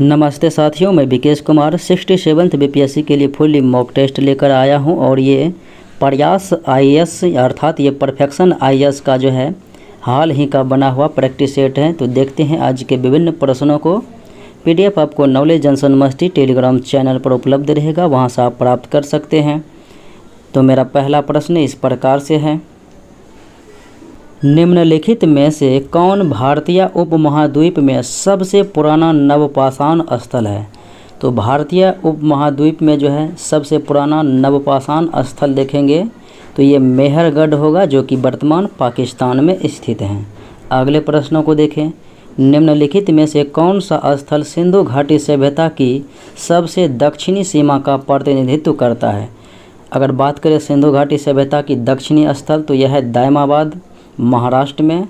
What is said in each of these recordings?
नमस्ते साथियों, मैं विकेश कुमार 67th बीपीएससी के लिए फुल्ली मॉक टेस्ट लेकर आया हूं और ये प्रयास आईएएस अर्थात ये परफेक्शन आईएएस का जो है हाल ही का बना हुआ प्रैक्टिस सेट है। तो देखते हैं आज के विभिन्न प्रश्नों को। पीडीएफ आपको नॉलेज जंक्शन मस्ती टेलीग्राम चैनल पर उपलब्ध रहेगा, वहां से आप प्राप्त कर सकते हैं। तो मेरा पहला प्रश्न इस प्रकार से है, निम्नलिखित में से कौन भारतीय उपमहाद्वीप में सबसे पुराना नवपाषाण स्थल है? तो भारतीय उपमहाद्वीप में जो है सबसे पुराना नवपाषाण स्थल देखेंगे तो ये मेहरगढ़ होगा, जो कि वर्तमान पाकिस्तान में स्थित है। अगले प्रश्नों को देखें, निम्नलिखित में से कौन सा स्थल सिंधु घाटी सभ्यता की सबसे दक्षिणी सीमा का प्रतिनिधित्व करता है? अगर बात करें सिंधु घाटी सभ्यता की दक्षिणी स्थल तो यह है दायमाबाद महाराष्ट्र में,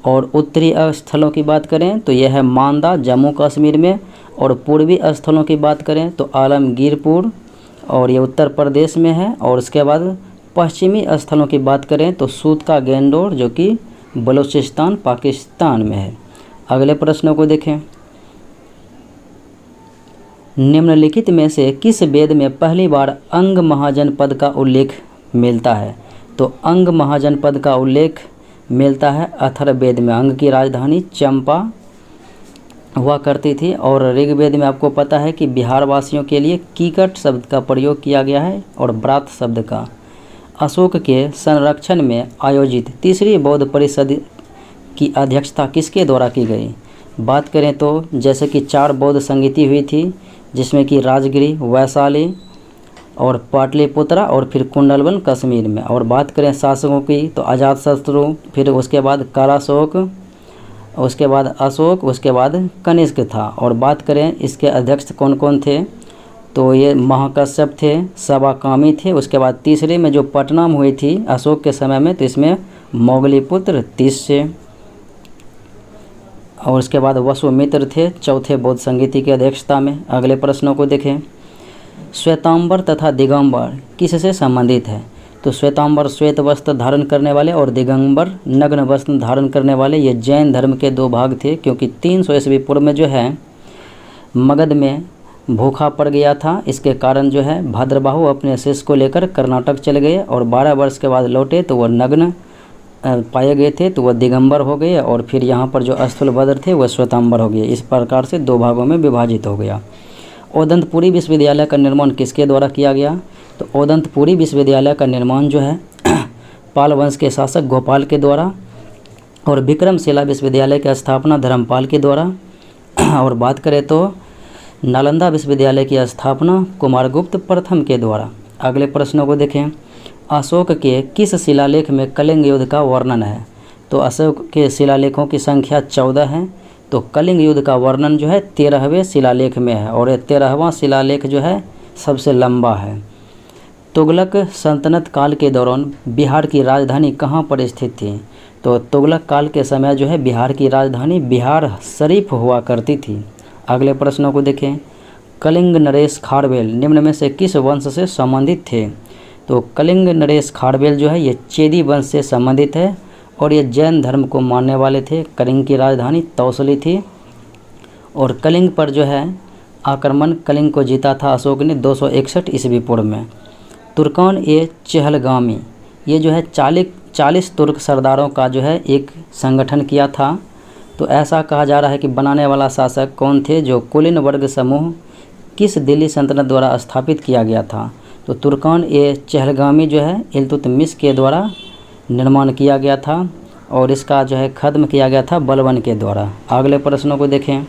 और उत्तरी स्थलों की बात करें तो यह है मांदा जम्मू कश्मीर में, और पूर्वी स्थलों की बात करें तो आलमगीरपुर और ये उत्तर प्रदेश में है। और उसके बाद पश्चिमी स्थलों की बात करें तो सूतका गेंडोर जो कि बलूचिस्तान पाकिस्तान में है। अगले प्रश्नों को देखें, निम्नलिखित में से किस वेद में पहली बार अंग महाजनपद का उल्लेख मिलता है? तो अंग महाजनपद का उल्लेख मिलता है अथर्ववेद में। अंग की राजधानी चंपा हुआ करती थी। और ऋग्वेद में आपको पता है कि बिहार वासियों के लिए कीकट शब्द का प्रयोग किया गया है और ब्रात शब्द का। अशोक के संरक्षण में आयोजित तीसरी बौद्ध परिषद की अध्यक्षता किसके द्वारा की गई? बात करें तो जैसे कि 4 बौद्ध संगीति हुई थी, जिसमें कि राजगिरी, वैशाली और पाटलिपुत्रा और फिर कुंडलवन कश्मीर में। और बात करें शासकों की तो अजातशत्रु, फिर उसके बाद कालाशोक, उसके बाद अशोक, उसके बाद कनिष्क था। और बात करें इसके अध्यक्ष कौन कौन थे तो ये महाकश्यप थे, सवाकामी थे। उसके बाद तीसरे में जो पटनाम हुई थी अशोक के समय में तो इसमें मोगलीपुत्र तिस्य, और उसके बाद वसुमित्र थे चौथे बौद्ध संगीति की अध्यक्षता में। अगले प्रश्नों को देखें, श्वेतांबर तथा दिगंबर किससे संबंधित है? तो श्वेतांबर श्वेत वस्त्र धारण करने वाले और दिगंबर नग्न वस्त्र धारण करने वाले, ये जैन धर्म के 2 भाग थे। क्योंकि 300 ईस्वी पूर्व में जो है मगध में भूखा पड़ गया था, इसके कारण जो है भद्रबाहु अपने शिष्य को लेकर कर्नाटक चले गए और 12 वर्ष के बाद लौटे तो वह नग्न पाए गए थे, तो वह दिगंबर हो गए। और फिर यहाँ पर जो स्थूलभद्र थे वह श्वेतांबर हो गए। इस प्रकार से 2 भागों में विभाजित हो गया। ओदंतपुरी विश्वविद्यालय का निर्माण किसके द्वारा किया गया? तो ओदंतपुरी विश्वविद्यालय का निर्माण जो है पाल वंश के शासक गोपाल के द्वारा, और विक्रमशिला विश्वविद्यालय की स्थापना धर्मपाल के द्वारा। और बात करें तो नालंदा विश्वविद्यालय की स्थापना कुमारगुप्त प्रथम के द्वारा। अगले प्रश्नों को देखें, अशोक के किस शिलालेख में कलिंग युद्ध का वर्णन है? तो अशोक के शिलालेखों की संख्या 14 है। तो कलिंग युद्ध का वर्णन जो है 13वें शिलालेख में है, और 13वां शिलालेख जो है सबसे लंबा है। तुगलक सल्तनत काल के दौरान बिहार की राजधानी कहाँ पर स्थित थी? तो तुगलक काल के समय जो है बिहार की राजधानी बिहार शरीफ हुआ करती थी। अगले प्रश्नों को देखें, कलिंग नरेश खारवेल निम्न में से किस वंश से संबंधित थे? तो कलिंग नरेश खारवेल जो है ये चेदी वंश से संबंधित है, और ये जैन धर्म को मानने वाले थे। कलिंग की राजधानी तौसली थी, और कलिंग पर जो है आक्रमण कलिंग को जीता था अशोक ने 261 ईस्वी पूर्व में। तुर्कान ए चहलगामी ये जो है 40 तुर्क सरदारों का जो है एक संगठन किया था। तो ऐसा कहा जा रहा है कि बनाने वाला शासक कौन थे, जो कुलीन वर्ग समूह किस दिल्ली सल्तनत द्वारा स्थापित किया गया था? तो तुर्कान ए चहलगामी जो है इल्तुतमिश के द्वारा निर्माण किया गया था, और इसका जो है खत्म किया गया था बलबन के द्वारा। अगले प्रश्नों को देखें,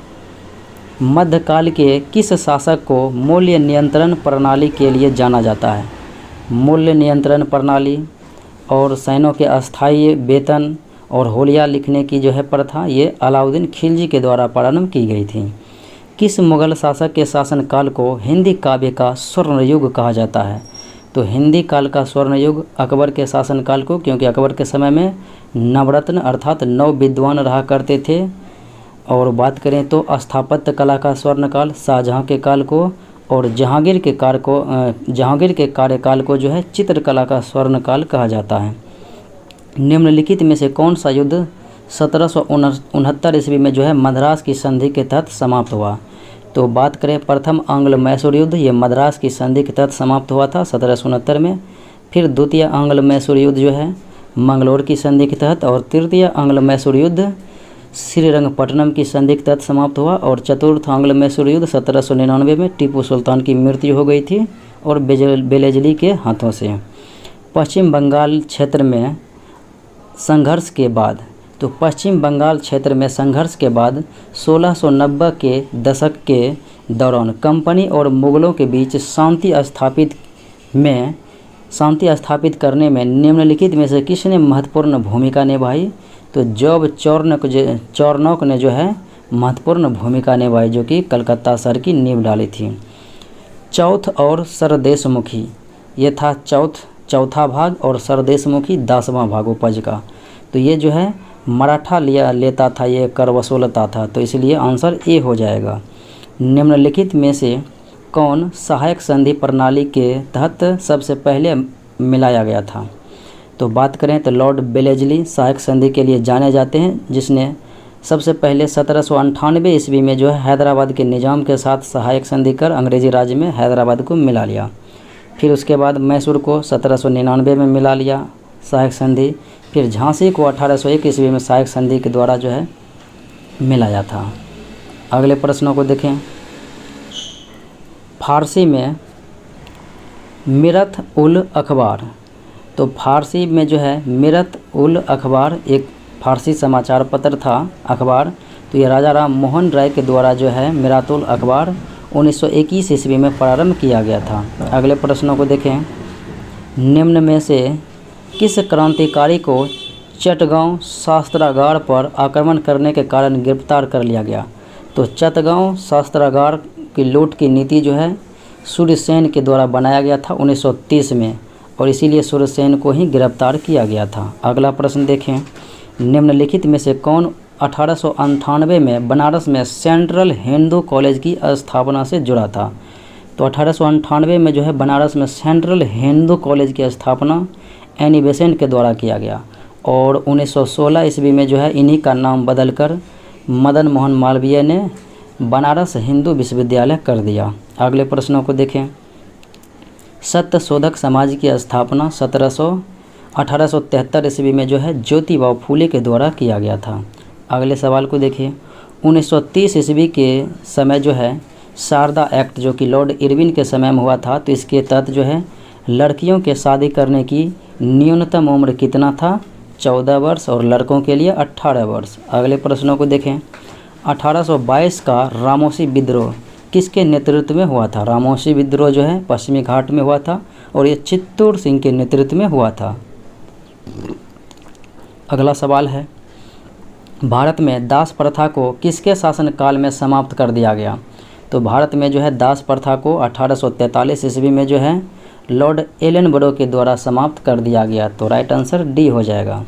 मध्यकाल के किस शासक को मूल्य नियंत्रण प्रणाली के लिए जाना जाता है? मूल्य नियंत्रण प्रणाली और सैन्यों के अस्थायी वेतन और होलिया लिखने की जो है प्रथा, ये अलाउद्दीन खिलजी के द्वारा प्रारंभ की गई थी। किस मुगल शासक के शासनकाल को हिंदी काव्य का स्वर्ण युग कहा जाता है? तो हिंदी काल का स्वर्ण युग अकबर के शासनकाल को, क्योंकि अकबर के समय में नवरत्न अर्थात 9 विद्वान रहा करते थे। और बात करें तो स्थापत्य कला का स्वर्णकाल शाहजहाँ के काल को, और जहांगीर के कार्यकाल को जो है चित्रकला का स्वर्णकाल कहा जाता है। निम्नलिखित में से कौन सा युद्ध 1769 ईस्वी में जो है मद्रास की संधि के तहत समाप्त हुआ? तो बात करें प्रथम आंग्ल मैसूर युद्ध, ये मद्रास की संधि के तहत समाप्त हुआ था 1769 में। फिर द्वितीय आंग्ल मैसूर युद्ध जो है मंगलोर की संधि के तहत, और तृतीय आंग्ल मैसूर युद्ध श्रीरंगपट्टनम की संधि के तहत समाप्त हुआ। और चतुर्थ आंग्ल मैसूर युद्ध 1799 में टीपू सुल्तान की मृत्यु हो गई थी और बेलेजली के हाथों से। पश्चिम बंगाल क्षेत्र में संघर्ष के बाद, तो पश्चिम बंगाल क्षेत्र में संघर्ष के बाद 1690 के दशक के दौरान कंपनी और मुगलों के बीच शांति स्थापित करने में निम्नलिखित में से किसने महत्वपूर्ण भूमिका निभाई? तो जॉब चौरनौक ने जो है महत्वपूर्ण भूमिका निभाई, जो कि कलकत्ता शहर की नींव डाली थी। चौथ और सरदेशमुखी, ये था चौथा भाग, और सरदेशमुखी 10वां भाग उपज का। तो ये जो है मराठा लेता था, ये कर वसूलता था, तो इसलिए आंसर ए हो जाएगा। निम्नलिखित में से कौन सहायक संधि प्रणाली के तहत सबसे पहले मिलाया गया था? तो बात करें तो लॉर्ड बेलेजली सहायक संधि के लिए जाने जाते हैं, जिसने सबसे पहले 1798 ईस्वी में जो है हैदराबाद के निज़ाम के साथ सहायक संधि कर अंग्रेजी राज्य में हैदराबाद को मिला लिया। फिर उसके बाद मैसूर को 1799 में मिला लिया सहायक संधि। फिर झांसी को 1801 ईस्वी में सहायक संधि के द्वारा जो है मिलाया था। अगले प्रश्नों को देखें। फारसी में मिरत उल अखबार, तो फारसी में जो है मिरत उल अखबार एक फारसी समाचार पत्र था, अखबार। तो ये राजा राम मोहन राय के द्वारा जो है मिरातुल अखबार 1921 ईस्वी में प्रारंभ किया गया था। अगले प्रश्नों को देखें। निम्न में से किस क्रांतिकारी को चटगांव शस्त्रागार पर आक्रमण करने के कारण गिरफ्तार कर लिया गया? तो चटगांव शस्त्रागार की लूट की नीति जो है सूर्यसेन के द्वारा बनाया गया था 1930 में, और इसीलिए सूर्यसेन को ही गिरफ्तार किया गया था। अगला प्रश्न देखें। निम्नलिखित में से कौन 1898 में बनारस में सेंट्रल हिंदू कॉलेज की स्थापना से जुड़ा था? तो 1898 में जो है बनारस में सेंट्रल हिंदू कॉलेज की स्थापना एनी बेसेंट के द्वारा किया गया, और 1916 ईस्वी में जो है इन्हीं का नाम बदलकर मदन मोहन मालवीय ने बनारस हिंदू विश्वविद्यालय कर दिया। अगले प्रश्नों को देखें। सत्यशोधक समाज की स्थापना 1873 ईस्वी में जो है ज्योतिबा फूले के द्वारा किया गया था। अगले सवाल को देखिए। 1930 ईस्वी के समय जो है शारदा एक्ट, जो कि लॉर्ड इरविन के समय में हुआ था, तो इसके तहत जो है लड़कियों के शादी करने की न्यूनतम उम्र कितना था? 14 वर्ष, और लड़कों के लिए 18 वर्ष। अगले प्रश्नों को देखें। 1822 का रामोसी विद्रोह किसके नेतृत्व में हुआ था? रामोसी विद्रोह जो है पश्चिमी घाट में हुआ था, और ये चित्तूर सिंह के नेतृत्व में हुआ था। अगला सवाल है, भारत में दास प्रथा को किसके शासनकाल में समाप्त कर दिया गया? तो भारत में जो है दास प्रथा को 1843 ईस्वी में जो है लॉर्ड एलनबरो के द्वारा समाप्त कर दिया गया। तो राइट आंसर डी हो जाएगा।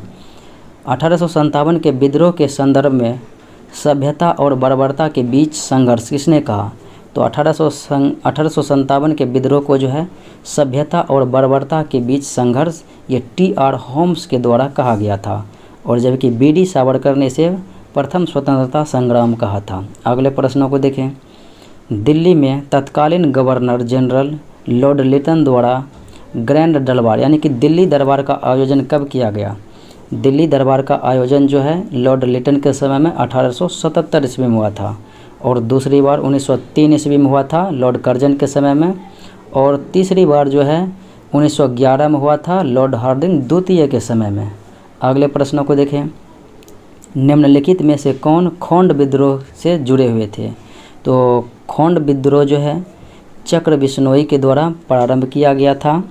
1857 के विद्रोह के संदर्भ में सभ्यता और बर्बरता के बीच संघर्ष किसने कहा? तो 1857 के विद्रोह को जो है सभ्यता और बर्बरता के बीच संघर्ष, ये टी.आर. होम्स के द्वारा कहा गया था, और जबकि बी.डी. सावरकर ने इसे प्रथम स्वतंत्रता संग्राम कहा था। अगले प्रश्नों को देखें। दिल्ली में तत्कालीन गवर्नर जनरल लॉर्ड लिटन द्वारा ग्रैंड दरबार यानी कि दिल्ली दरबार का आयोजन कब किया गया? दिल्ली दरबार का आयोजन जो है लॉर्ड लिटन के समय में 1877 ईस्वी में हुआ था, और दूसरी बार 1903 ईस्वी में हुआ था लॉर्ड कर्जन के समय में, और तीसरी बार जो है 1911 में हुआ था लॉर्ड हार्डिंग द्वितीय के समय में। अगले प्रश्नों को देखें। निम्नलिखित में से कौन खोंड विद्रोह से जुड़े हुए थे? तो खोंड विद्रोह जो है चक्र बिश्नोई के द्वारा प्रारंभ किया गया था,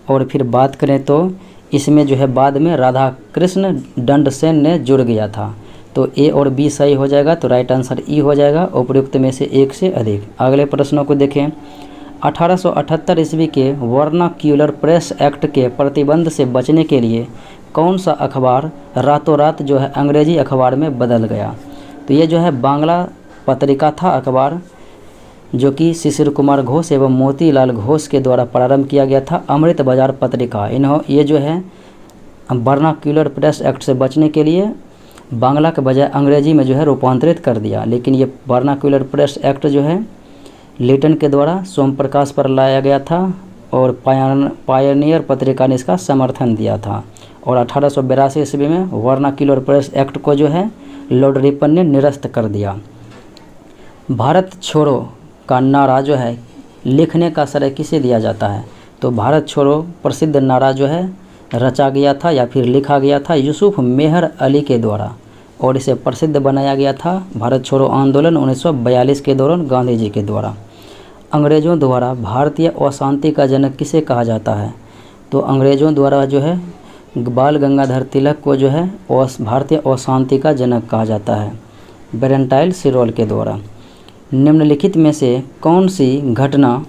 और फिर बात करें तो इसमें जो है बाद में राधा कृष्ण दंडसेन ने जुड़ गया था। तो ए और बी सही हो जाएगा, तो राइट आंसर ई हो जाएगा, उपयुक्त में से एक से अधिक। अगले प्रश्नों को देखें। 1878 ईस्वी के वर्नाक्यूलर प्रेस एक्ट के प्रतिबंध से बचने के लिए कौन सा अखबार रातों रात जो है अंग्रेजी अखबार में बदल गया? तो ये जो है बांग्ला पत्रिका था अखबार, जो कि शिशिर कुमार घोष एवं मोतीलाल घोष के द्वारा प्रारंभ किया गया था। अमृत बाजार पत्रिका ये जो है वर्नाक्यूलर प्रेस एक्ट से बचने के लिए बांग्ला के बजाय अंग्रेजी में जो है रूपांतरित कर दिया, लेकिन ये वर्नाक्यूलर प्रेस एक्ट जो है लिटन के द्वारा सोम प्रकाश पर लाया गया था और पायनियर पत्रिका ने इसका समर्थन दिया था। और 1882 ईस्वी में वर्नाक्युलर प्रेस एक्ट को जो है लॉर्ड रिपन ने निरस्त कर दिया। भारत छोड़ो का नारा जो है लिखने का श्रेय किसे दिया जाता है? तो भारत छोड़ो प्रसिद्ध नारा जो है रचा गया था या फिर लिखा गया था यूसुफ मेहर अली के द्वारा, और इसे प्रसिद्ध बनाया गया था भारत छोड़ो आंदोलन 1942 के दौरान गांधी जी के द्वारा। अंग्रेज़ों द्वारा भारतीय अशांति का जनक किसे कहा जाता है? तो अंग्रेज़ों द्वारा जो है बाल गंगाधर तिलक को जो है भारतीय अशांति का जनक कहा जाता है बेरेंटाइल सिरोल के द्वारा। निम्नलिखित में से कौन सी घटना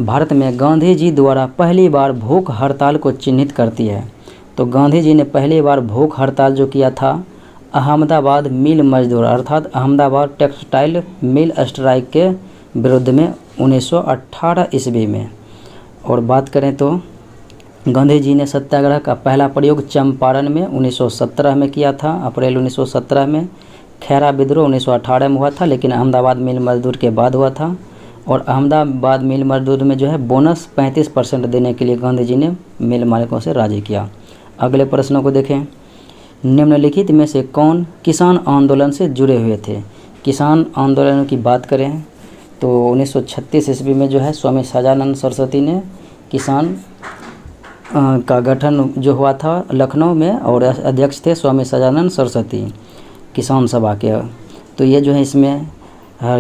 भारत में गांधी जी द्वारा पहली बार भूख हड़ताल को चिन्हित करती है? तो गांधी जी ने पहली बार भूख हड़ताल जो किया था अहमदाबाद मिल मजदूर अर्थात अहमदाबाद टेक्सटाइल मिल स्ट्राइक के विरुद्ध में 1918 ईस्वी में। और बात करें तो गांधी जी ने सत्याग्रह का पहला प्रयोग चंपारण में 1917 में किया था, अप्रैल 1917 में। खैरा विद्रोह 1918 में हुआ था, लेकिन अहमदाबाद मिल मजदूर के बाद हुआ था। और अहमदाबाद मिल मजदूर में जो है बोनस 35% देने के लिए गांधी जी ने मिल मालिकों से राजी किया। अगले प्रश्नों को देखें। निम्नलिखित में से कौन किसान आंदोलन से जुड़े हुए थे? किसान आंदोलन की बात करें तो 1936 ईस्वी में जो है स्वामी सजानंद सरस्वती ने किसान का गठन जो हुआ था लखनऊ में, और अध्यक्ष थे स्वामी सजानंद सरस्वती किसान सभा के। तो ये जो है इसमें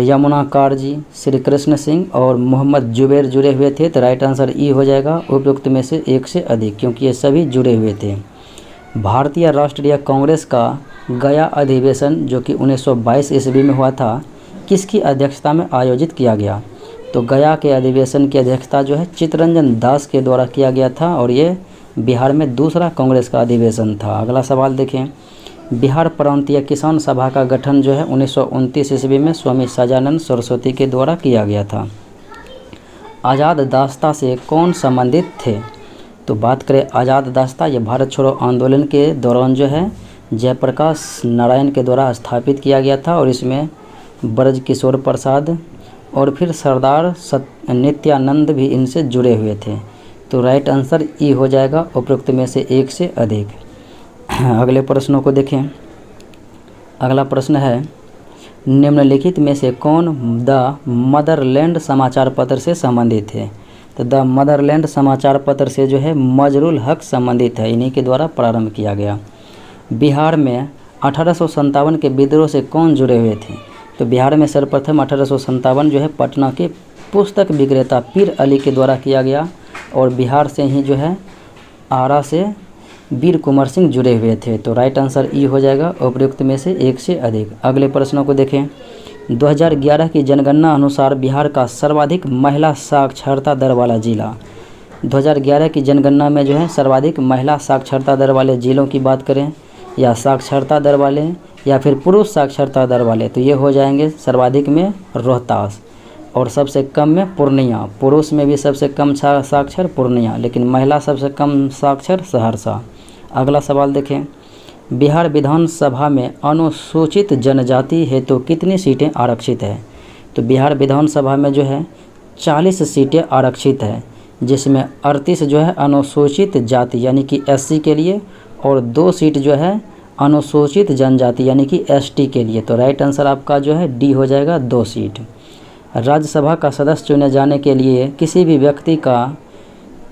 यमुना कार जी, श्री कृष्ण सिंह और मोहम्मद जुबैर जुड़े हुए थे। तो राइट आंसर ई हो जाएगा उपयुक्त में से एक से अधिक, क्योंकि ये सभी जुड़े हुए थे। भारतीय राष्ट्रीय कांग्रेस का गया अधिवेशन जो कि 1922 ईस्वी में हुआ था किसकी अध्यक्षता में आयोजित किया गया? तो गया के अधिवेशन की अध्यक्षता जो है चित्तरंजन दास के द्वारा किया गया था, और ये बिहार में दूसरा कांग्रेस का अधिवेशन था। अगला सवाल देखें। बिहार प्रांतीय किसान सभा का गठन जो है 1929 ईस्वी में स्वामी सजानंद सरस्वती के द्वारा किया गया था। आज़ाद दास्ता से कौन संबंधित थे? तो बात करें आज़ाद दास्ता, ये भारत छोड़ो आंदोलन के दौरान जो है जयप्रकाश नारायण के द्वारा स्थापित किया गया था, और इसमें ब्रज किशोर प्रसाद और फिर सरदार नित्यानंद भी इनसे जुड़े हुए थे। तो राइट आंसर ई हो जाएगा उपयुक्त में से एक से अधिक। अगले प्रश्नों को देखें। अगला प्रश्न है निम्नलिखित में से कौन द मदरलैंड समाचार पत्र से संबंधित है? तो द मदरलैंड समाचार पत्र से जो है मजरुल हक संबंधित है, इन्हीं के द्वारा प्रारंभ किया गया। बिहार में 1857 के विद्रोह से कौन जुड़े हुए थे? तो बिहार में सर्वप्रथम 1857 जो है पटना के पुस्तक विक्रेता पीर अली के द्वारा किया गया, और बिहार से ही जो है आरा से वीर कुंवर सिंह जुड़े हुए थे। तो राइट आंसर ई हो जाएगा उपयुक्त में से एक से अधिक। अगले प्रश्नों को देखें। 2011 की जनगणना अनुसार बिहार का सर्वाधिक महिला साक्षरता दर वाला जिला। 2011 की जनगणना में जो है सर्वाधिक महिला साक्षरता दर वाले जिलों की बात करें, या साक्षरता दर वाले या फिर पुरुष साक्षरता दर वाले, तो ये हो जाएंगे सर्वाधिक में रोहतास, और सबसे कम में पूर्णिया। पुरुष में भी सबसे कम साक्षर पूर्णिया, लेकिन महिला सबसे कम साक्षर सहरसा। अगला सवाल देखें। बिहार विधानसभा में अनुसूचित जनजाति हेतु कितनी सीटें आरक्षित है? तो बिहार विधानसभा में जो है 40 सीटें आरक्षित है, जिसमें 38 जो है अनुसूचित जाति यानी कि SC के लिए, और 2 सीट जो है अनुसूचित जनजाति यानी कि ST के लिए। तो राइट आंसर आपका जो है डी हो जाएगा, 2 सीट। राज्यसभा का सदस्य चुने जाने के लिए किसी भी व्यक्ति का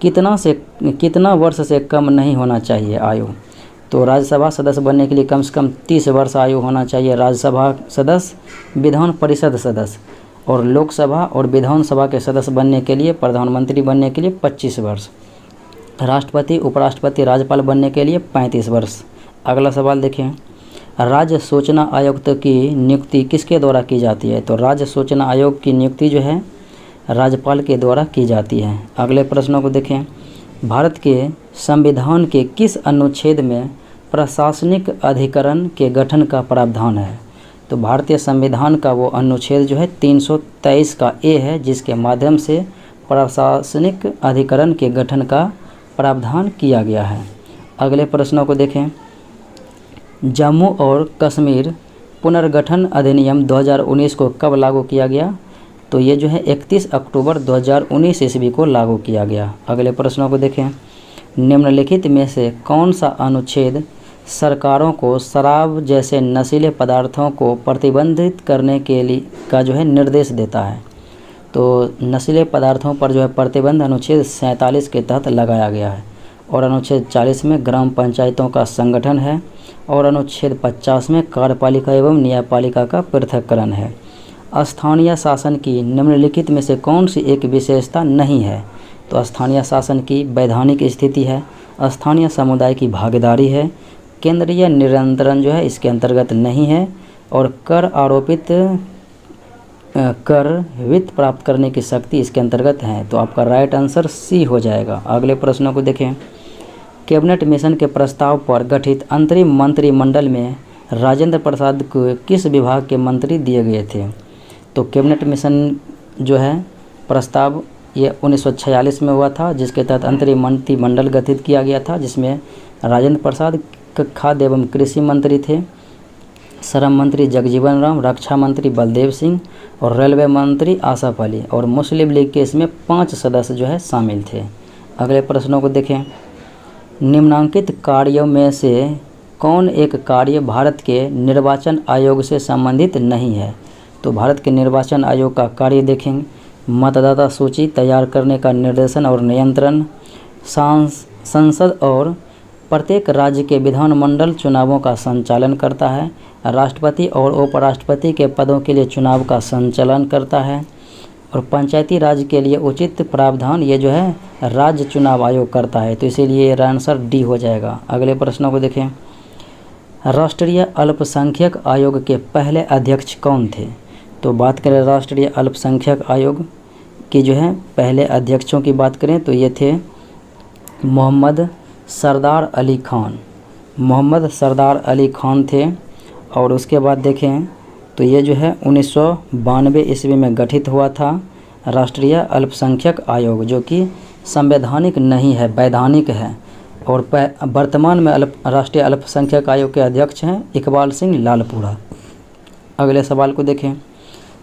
कितना वर्ष से कम नहीं होना चाहिए आयु? तो राज्यसभा सदस्य बनने के लिए कम से कम 30 वर्ष आयु होना चाहिए राज्यसभा सदस्य, विधान परिषद सदस्य, और लोकसभा और विधानसभा के सदस्य बनने के लिए, प्रधानमंत्री बनने के लिए 25 वर्ष, राष्ट्रपति उपराष्ट्रपति राज्यपाल बनने के लिए 35 वर्ष। अगला सवाल देखें। राज्य सूचना आयुक्त की नियुक्ति किसके द्वारा की जाती है? तो राज्य सूचना आयोग की नियुक्ति जो है राज्यपाल के द्वारा की जाती है। अगले प्रश्नों को देखें। भारत के संविधान के किस अनुच्छेद में प्रशासनिक अधिकरण के गठन का प्रावधान है? तो भारतीय संविधान का वो अनुच्छेद जो है 323 का ए है, जिसके माध्यम से प्रशासनिक अधिकरण के गठन का प्रावधान किया गया है। अगले प्रश्नों को देखें। जम्मू और कश्मीर पुनर्गठन अधिनियम 2019 को कब लागू किया गया? तो ये जो है 31 अक्टूबर 2019 ईस्वी को लागू किया गया। अगले प्रश्नों को देखें। निम्नलिखित में से कौन सा अनुच्छेद सरकारों को शराब जैसे नशीले पदार्थों को प्रतिबंधित करने के लिए का जो है निर्देश देता है? तो नशीले पदार्थों पर जो है प्रतिबंध अनुच्छेद 47 के तहत लगाया गया है, और अनुच्छेद 40 में ग्राम पंचायतों का संगठन है, और अनुच्छेद 50 में कार्यपालिका एवं न्यायपालिका का पृथक्करण है। स्थानीय शासन की निम्नलिखित में से कौन सी एक विशेषता नहीं है? तो स्थानीय शासन की वैधानिक स्थिति है, स्थानीय समुदाय की भागीदारी है, केंद्रीय नियंत्रण जो है इसके अंतर्गत नहीं है, और कर आरोपित कर वित्त प्राप्त करने की शक्ति इसके अंतर्गत है। तो आपका राइट आंसर सी हो जाएगा। अगले प्रश्नों को देखें। कैबिनेट मिशन के प्रस्ताव पर गठित अंतरिम मंत्रिमंडल में राजेंद्र प्रसाद को किस विभाग के मंत्री दिए गए थे? तो कैबिनेट मिशन जो है प्रस्ताव ये 1946 में हुआ था, जिसके तहत अंतरिम मंत्रिमंडल गठित किया गया था, जिसमें राजेंद्र प्रसाद खाद्य एवं कृषि मंत्री थे, श्रम मंत्री जगजीवन राम, रक्षा मंत्री बलदेव सिंह और रेलवे मंत्री आसफ अली, और मुस्लिम लीग के इसमें 5 सदस्य जो है शामिल थे। अगले प्रश्नों को देखें। निम्नांकित कार्यों में से कौन एक कार्य भारत के निर्वाचन आयोग से संबंधित नहीं है? तो भारत के निर्वाचन आयोग का कार्य देखेंगे। मतदाता सूची तैयार करने का निर्देशन और नियंत्रण, संसद और प्रत्येक राज्य के विधानमंडल चुनावों का संचालन करता है, राष्ट्रपति और उपराष्ट्रपति के पदों के लिए चुनाव का संचालन करता है, और पंचायती राज के लिए उचित प्रावधान ये जो है राज्य चुनाव आयोग करता है। तो इसीलिए आंसर डी हो जाएगा। अगले प्रश्नों को देखें। राष्ट्रीय अल्पसंख्यक आयोग के पहले अध्यक्ष कौन थे? तो बात करें राष्ट्रीय अल्पसंख्यक आयोग की जो है पहले अध्यक्षों की बात करें तो ये थे मोहम्मद सरदार अली खान। मोहम्मद सरदार अली खान थे। और उसके बाद देखें तो ये जो है 1992 ईस्वी में गठित हुआ था राष्ट्रीय अल्पसंख्यक आयोग, जो कि संवैधानिक नहीं है, वैधानिक है। और वर्तमान में राष्ट्रीय अल्पसंख्यक आयोग के अध्यक्ष हैं इकबाल सिंह लालपुरा। अगले सवाल को देखें।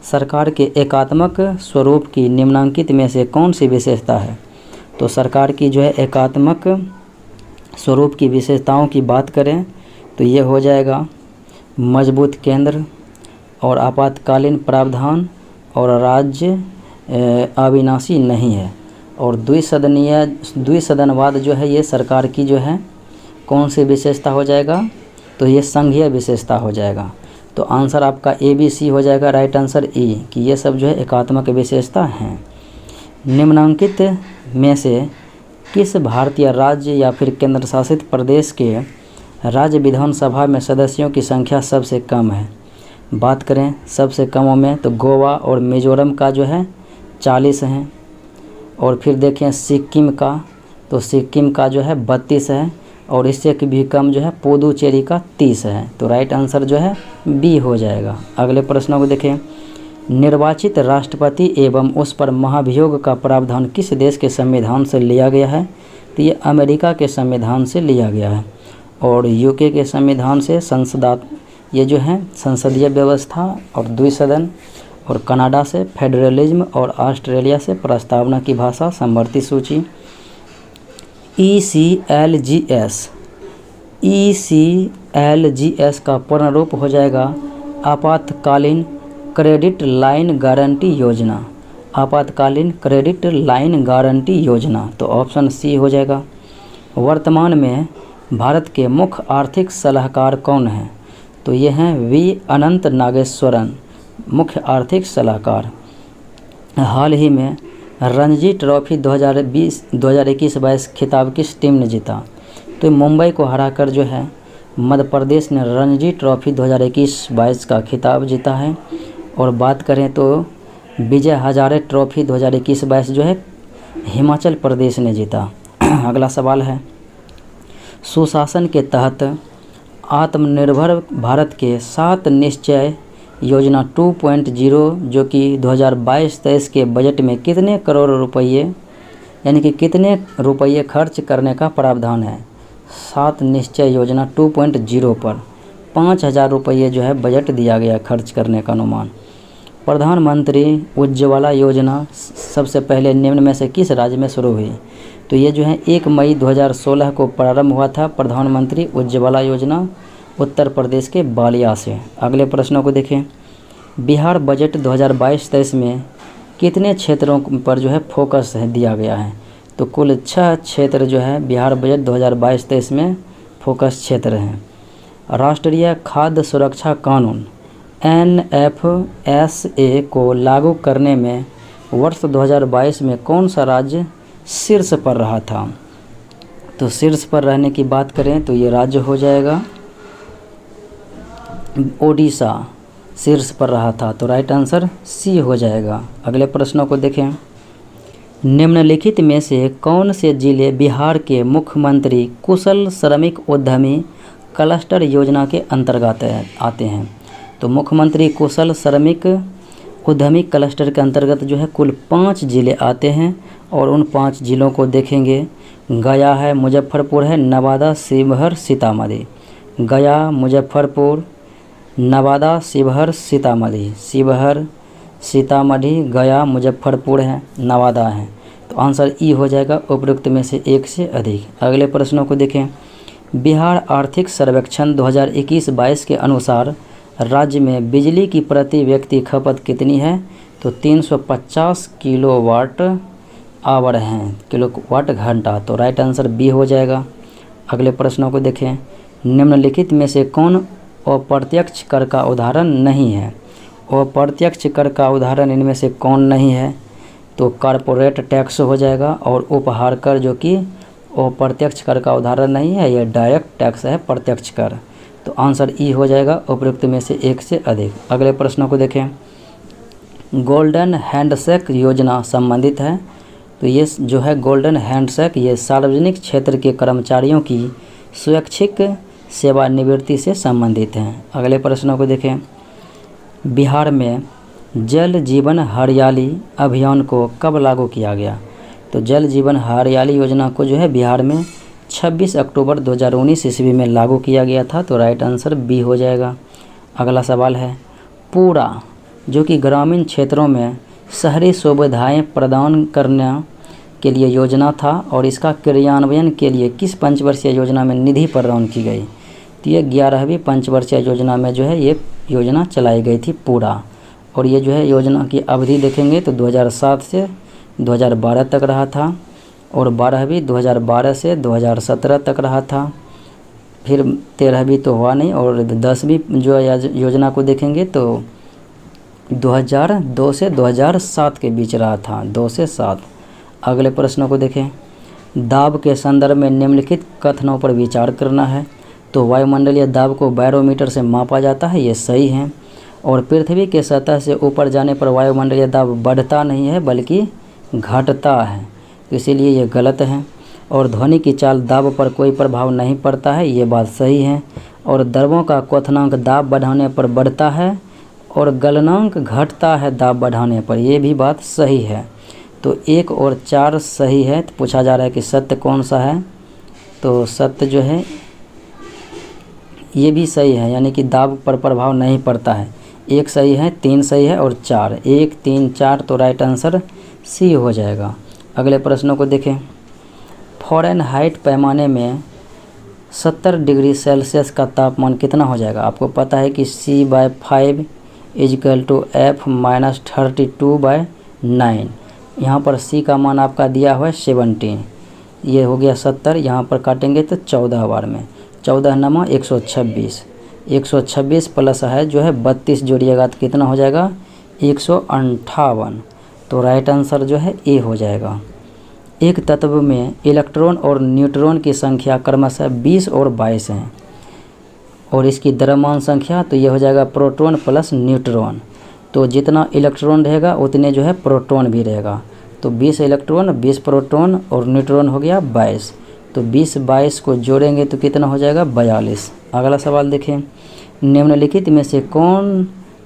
सरकार के एकात्मक स्वरूप की निम्नांकित में से कौन सी विशेषता है? तो सरकार की जो है एकात्मक स्वरूप की विशेषताओं की बात करें तो ये हो जाएगा मजबूत केंद्र और आपातकालीन प्रावधान और राज्य अविनाशी नहीं है। और द्विसदनवाद जो है ये सरकार की जो है कौन सी विशेषता हो जाएगा? तो ये संघीय विशेषता हो जाएगा। तो आंसर आपका ABC हो जाएगा, राइट आंसर E, कि ये सब जो है एकात्मक विशेषता हैं। निम्नांकित में से किस भारतीय राज्य या फिर केंद्र शासित प्रदेश के राज्य विधानसभा में सदस्यों की संख्या सबसे कम है? बात करें सबसे कमों में तो गोवा और मिजोरम का जो है 40 हैं। और फिर देखें सिक्किम का, तो सिक्किम का जो है 32 है, और इससे भी कम जो है पुदुचेरी का 30 है। तो राइट आंसर जो है B हो जाएगा। अगले प्रश्नों को देखें। निर्वाचित राष्ट्रपति एवं उस पर महाभियोग का प्रावधान किस देश के संविधान से लिया गया है? तो ये अमेरिका के संविधान से लिया गया है। और UK के संविधान से ये जो है संसदीय व्यवस्था और द्विसदन, और कनाडा से फेडरलिज्म, और ऑस्ट्रेलिया से प्रस्तावना की भाषा समवर्ती सूची। ECLGS का पूर्ण रूप हो जाएगा आपातकालीन क्रेडिट लाइन गारंटी योजना। आपातकालीन क्रेडिट लाइन गारंटी योजना, तो ऑप्शन C हो जाएगा। वर्तमान में भारत के मुख्य आर्थिक सलाहकार कौन हैं? तो ये हैं V अनंत नागेश्वरन, मुख्य आर्थिक सलाहकार। हाल ही में रणजी ट्रॉफी 2021-22 खिताब किस टीम ने जीता? तो मुंबई को हराकर जो है मध्य प्रदेश ने रणजी ट्रॉफी 2021-22 का खिताब जीता है। और बात करें तो विजय हजारे ट्रॉफी 2021-22 जो है हिमाचल प्रदेश ने जीता। अगला सवाल है, सुशासन के तहत आत्मनिर्भर भारत के 7 निश्चय योजना 2.0 जो कि 2022-23 के बजट में कितने करोड़ रुपये यानी कि कितने रुपये खर्च करने का प्रावधान है? 7 निश्चय योजना 2.0 पर 5,000 रुपये जो है बजट दिया गया खर्च करने का अनुमान। प्रधानमंत्री उज्ज्वला योजना सबसे पहले निम्न में से किस राज्य में शुरू हुई? तो ये जो है 1 मई 2016 को प्रारंभ हुआ था प्रधानमंत्री उज्ज्वला योजना उत्तर प्रदेश के बालिया से। अगले प्रश्नों को देखें। बिहार बजट 2022-23 में कितने क्षेत्रों पर जो है फोकस दिया गया है? तो कुल 6 क्षेत्र जो है बिहार बजट 2022-23 में फोकस क्षेत्र हैं। राष्ट्रीय खाद्य सुरक्षा कानून NFSA को लागू करने में वर्ष 2022 में कौन सा राज्य शीर्ष पर रहा था? तो शीर्ष पर रहने की बात करें तो ये राज्य हो जाएगा ओडिशा शीर्ष पर रहा था। तो राइट आंसर सी हो जाएगा। अगले प्रश्नों को देखें। निम्नलिखित में से कौन से जिले बिहार के मुख्यमंत्री कुशल श्रमिक उद्यमी क्लस्टर योजना के अंतर्गत आते हैं? तो मुख्यमंत्री कुशल श्रमिक उद्यमी क्लस्टर के अंतर्गत जो है कुल 5 जिले आते हैं और उन 5 जिलों को देखेंगे। गया है, मुजफ्फरपुर है, नवादा, शिवहर, सीतामढ़ी। गया, मुजफ्फरपुर, नवादा, शिवहर, सीतामढ़ी। शिवहर, सीतामढ़ी, गया, मुजफ्फरपुर है, नवादा है। तो आंसर ई हो जाएगा उपरोक्त में से एक से अधिक। अगले प्रश्नों को देखें। बिहार आर्थिक सर्वेक्षण 2021-22 के अनुसार राज्य में बिजली की प्रति व्यक्ति खपत कितनी है? तो 350 किलोवाट आवर हैं, किलोवाट घंटा। तो राइट आंसर बी हो जाएगा। अगले प्रश्नों को देखें। निम्नलिखित में से कौन अप्रत्यक्ष कर का उदाहरण नहीं है? अप्रत्यक्ष कर का उदाहरण इनमें से कौन नहीं है? तो कॉरपोरेट टैक्स हो जाएगा और उपहार कर जो कि अप्रत्यक्ष कर का उदाहरण नहीं है, यह डायरेक्ट टैक्स है, प्रत्यक्ष कर। तो आंसर ई हो जाएगा उपयुक्त में से एक से अधिक। अगले प्रश्नों को देखें। गोल्डन हैंडशेक योजना संबंधित है। तो ये जो है गोल्डन हैंडशेक ये सार्वजनिक क्षेत्र के कर्मचारियों की स्वैच्छिक सेवानिवृत्ति से संबंधित हैं। अगले प्रश्नों को देखें। बिहार में जल जीवन हरियाली अभियान को कब लागू किया गया? तो जल जीवन हरियाली योजना को जो है बिहार में 26 अक्टूबर 2019 ईस्वी में लागू किया गया था। तो राइट आंसर बी हो जाएगा। अगला सवाल है। पूरा जो कि ग्रामीण क्षेत्रों में शहरी सुविधाएं प्रदान करने के लिए योजना था और इसका क्रियान्वयन के लिए किस पंचवर्षीय योजना में निधि प्रदान की गई? तो ये 11वीं पंचवर्षीय योजना में जो है ये योजना चलाई गई थी पूरा। और ये जो है योजना की अवधि देखेंगे तो 2007 से 2012 तक रहा था और 12वीं 2012 से 2017 तक रहा था। फिर 13वीं तो हुआ नहीं और 10वीं जो योजना को देखेंगे तो 2002 से 2007 के बीच रहा था, 2 से 7। अगले प्रश्नों को देखें। दाब के संदर्भ में निम्नलिखित कथनों पर विचार करना है। तो वायुमंडलीय दाब को बैरोमीटर से मापा जाता है, ये सही है। और पृथ्वी के सतह से ऊपर जाने पर वायुमंडलीय दाब बढ़ता नहीं है बल्कि घटता है, तो इसीलिए ये गलत है। और ध्वनि की चाल दाब पर कोई प्रभाव नहीं पड़ता है, ये बात सही है। और द्रवों का क्वथनांक दाब बढ़ाने पर बढ़ता है और गलनांक घटता है दाब बढ़ाने पर, ये भी बात सही है। तो 1 और 4 सही है। तो पूछा जा रहा है कि सत्य कौन सा है? तो सत्य जो है ये भी सही है, यानी कि दाब पर प्रभाव नहीं पड़ता है। 1 सही है, 3 सही है और 4, 1, 3, 4। तो राइट आंसर सी हो जाएगा। अगले प्रश्नों को देखें। फ़ारेनहाइट पैमाने में 70 डिग्री सेल्सियस का तापमान कितना हो जाएगा? आपको पता है कि C/5 = F - 32/9। यहाँ पर C का मान आपका दिया हुआ है 17, ये हो गया 70। यहाँ पर काटेंगे तो 14 बार में 14 नमा 126, 126 प्लस है जो है 32 जोड़िएगा तो कितना हो जाएगा? 158। तो राइट आंसर जो है ए हो जाएगा। एक तत्व में इलेक्ट्रॉन और न्यूट्रॉन की संख्या क्रमशः 20 और 22 हैं और इसकी द्रव्यमान संख्या तो ये हो जाएगा प्रोटॉन प्लस न्यूट्रॉन। तो जितना इलेक्ट्रॉन रहेगा उतने जो है प्रोटॉन भी रहेगा। तो 20 इलेक्ट्रॉन 20 प्रोटॉन और न्यूट्रॉन हो गया 22। तो 20-22 को जोड़ेंगे तो कितना हो जाएगा? 42। अगला सवाल देखें। निम्नलिखित में से कौन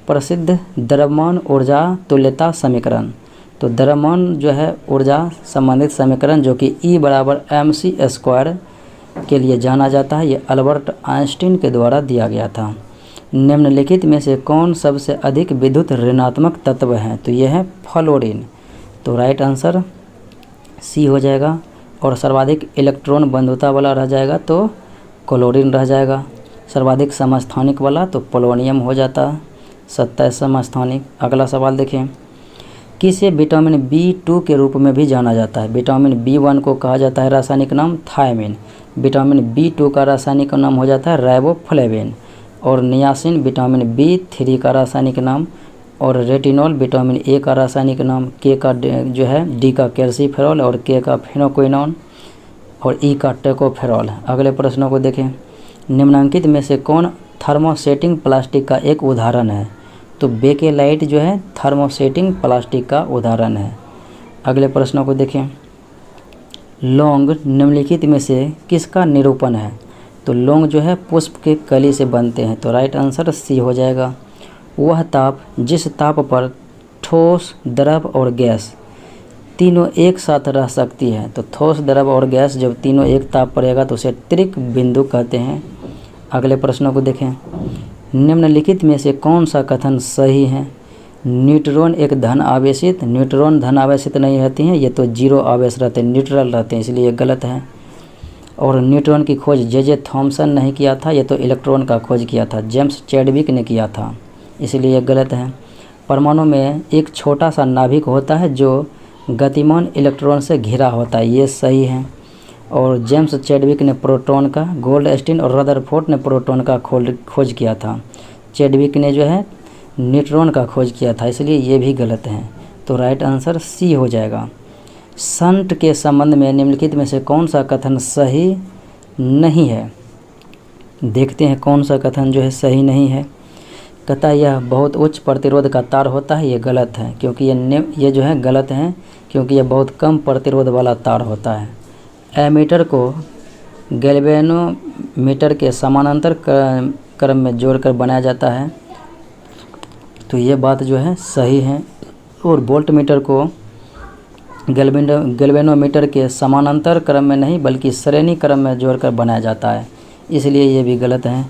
प्रसिद्ध द्रव्यमान ऊर्जा तुल्यता समीकरण? तो द्रव्यमान जो है ऊर्जा संबंधित समीकरण जो कि E = mc² के लिए जाना जाता है, ये अल्बर्ट आइंस्टीन के द्वारा दिया गया था। निम्नलिखित में से कौन सबसे अधिक विद्युत ऋणात्मक तत्व है? तो यह है फ्लोरीन। तो राइट आंसर सी हो जाएगा। और सर्वाधिक इलेक्ट्रॉन बंधुता वाला रह जाएगा तो क्लोरीन रह जाएगा। सर्वाधिक समस्थानिक वाला तो पोलोनियम हो जाता, 27 समस्थानिक। अगला सवाल देखें, किसे विटामिन B2 के रूप में भी जाना जाता है? विटामिन B1 को कहा जाता है रासायनिक नाम थायमिन, विटामिन B2 का रासायनिक नाम हो जाता है राइबोफ्लेविन, और नियासिन विटामिन B3 का रासायनिक नाम, और रेटिनॉल विटामिन A का रासायनिक नाम, के का जो है डी का कैल्सीफेरॉल, और के का फिनोक्विनोन, और ई का टेकोफेरॉल। अगले प्रश्नों को देखें, निम्नांकित में से कौन थर्मोसेटिंग प्लास्टिक का एक उदाहरण है? तो बेकेलाइट जो है थर्मोसेटिंग प्लास्टिक का उदाहरण है। अगले प्रश्नों को देखें, लौंग निम्नलिखित में से किसका निरूपण है? तो लौंग जो है पुष्प के कली से बनते हैं। तो राइट आंसर सी हो जाएगा। वह ताप जिस ताप पर ठोस, द्रव और गैस तीनों एक साथ रह सकती है। तो ठोस, द्रव और गैस जब तीनों एक ताप पर रहेगा तो उसे त्रिक बिंदु कहते हैं। अगले प्रश्नों को देखें, निम्नलिखित में से कौन सा कथन सही है? न्यूट्रॉन एक धन आवेशित, न्यूट्रॉन धन आवेशित नहीं रहती हैं, ये तो जीरो आवेश रहते हैं, न्यूट्रल रहते हैं, इसलिए गलत है। और न्यूट्रॉन की खोज जे थॉमसन नहीं किया था, ये तो इलेक्ट्रॉन का खोज किया था, जेम्स चैडविक ने किया था, इसलिए ये गलत है। परमाणु में एक छोटा सा नाभिक होता है जो गतिमान इलेक्ट्रॉन से घिरा होता है, ये सही है। और जेम्स चैडविक ने प्रोटॉन का, गोल्डस्टीन और रदरफोर्ड ने प्रोटॉन का खोज किया था। चैडविक ने जो है न्यूट्रॉन का खोज किया था, इसलिए ये भी गलत है। तो राइट आंसर सी हो जाएगा। शंट के संबंध में निम्नलिखित में से कौन सा कथन सही नहीं है? देखते हैं कौन सा कथन जो है सही नहीं है। कहता है यह बहुत उच्च प्रतिरोध का तार होता है, ये गलत है, क्योंकि ये जो है गलत है, क्योंकि यह बहुत कम प्रतिरोध वाला तार होता है। एमीटर को गैल्वेनोमीटर के समानांतर क्रम में जोड़कर बनाया जाता है, तो ये बात जो है सही है। और वोल्टमीटर को गैल्वेनोमीटर के समानांतर क्रम में नहीं बल्कि श्रेणी क्रम में जोड़कर बनाया जाता है, इसलिए ये भी गलत है।